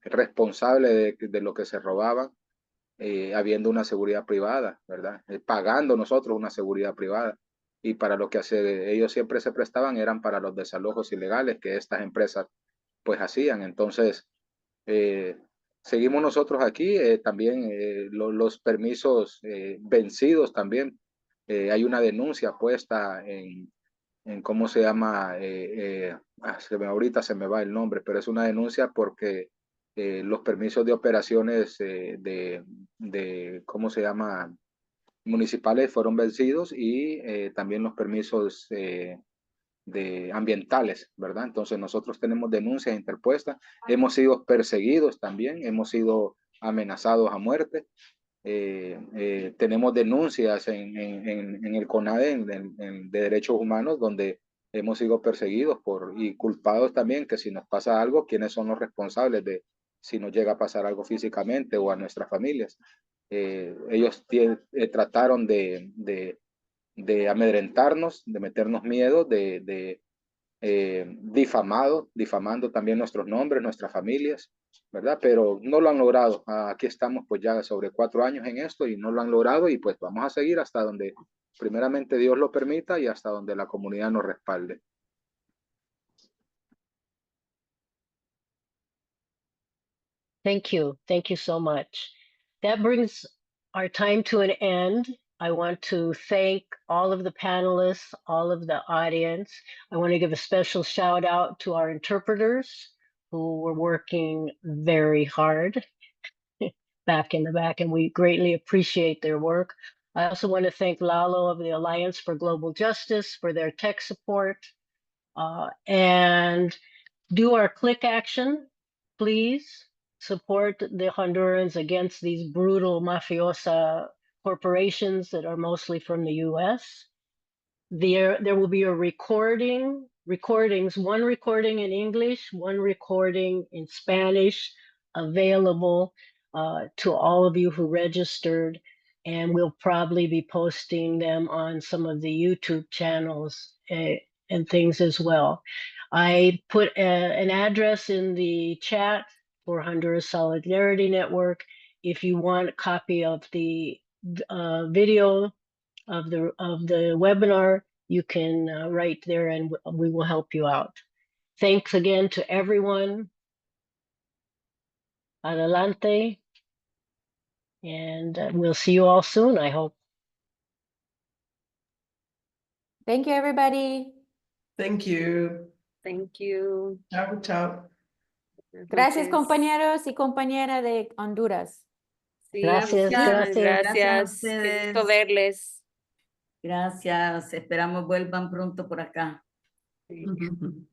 responsables de lo que se robaban, habiendo una seguridad privada, ¿verdad? Pagando nosotros una seguridad privada. Y para lo que ellos siempre se prestaban eran para los desalojos ilegales que estas empresas pues hacían. Entonces, seguimos nosotros aquí, también los permisos vencidos también. Hay una denuncia puesta en ¿cómo se llama? Ahorita se me va el nombre, pero es una denuncia porque los permisos de operaciones ¿cómo se llama? Municipales fueron vencidos y también los permisos ambientales, ¿verdad? Entonces nosotros tenemos denuncias interpuestas, hemos sido perseguidos también, hemos sido amenazados a muerte. Tenemos denuncias en el CONADE de Derechos Humanos donde hemos sido perseguidos y culpados también que si nos pasa algo, ¿quiénes son los responsables de si nos llega a pasar algo físicamente o a nuestras familias? Ellos trataron de amedrentarnos, de meternos miedo, difamando también nuestros nombres, nuestras familias, ¿verdad? Pero no lo han logrado. Aquí estamos pues ya sobre 4 años en esto y no lo han logrado y pues vamos a seguir hasta donde primeramente Dios lo permita y hasta donde la comunidad nos respalde.
Thank you. Thank you so much. That brings our time to an end. I want to thank all of the panelists, all of the audience. I want to give a special shout out to our interpreters who were working very hard back in the back, and we greatly appreciate their work. I also want to thank Lalo of the Alliance for Global Justice for their tech support. And do our click action, please. Support the Hondurans against these brutal mafiosa corporations that are mostly from the US. There will be a recordings, one recording in English, one recording in Spanish, available to all of you who registered, and we'll probably be posting them on some of the YouTube channels and things as well. I put an address in the chat for Honduras Solidarity Network. If you want a copy of the video of the webinar, you can write there and we will help you out. Thanks again to everyone. Adelante. And we'll see you all soon, I hope.
Thank you, everybody.
Thank you.
Thank you.
Ciao, ciao.
Gracias,
Noches.
compañeros y compañera de Honduras.
Sí,
Gracias,
muchísimas
gracias.
Gracias a
gracias. Qué gusto
ustedes.
verles.
Gracias. Esperamos vuelvan pronto por acá.
Sí.
Mhm.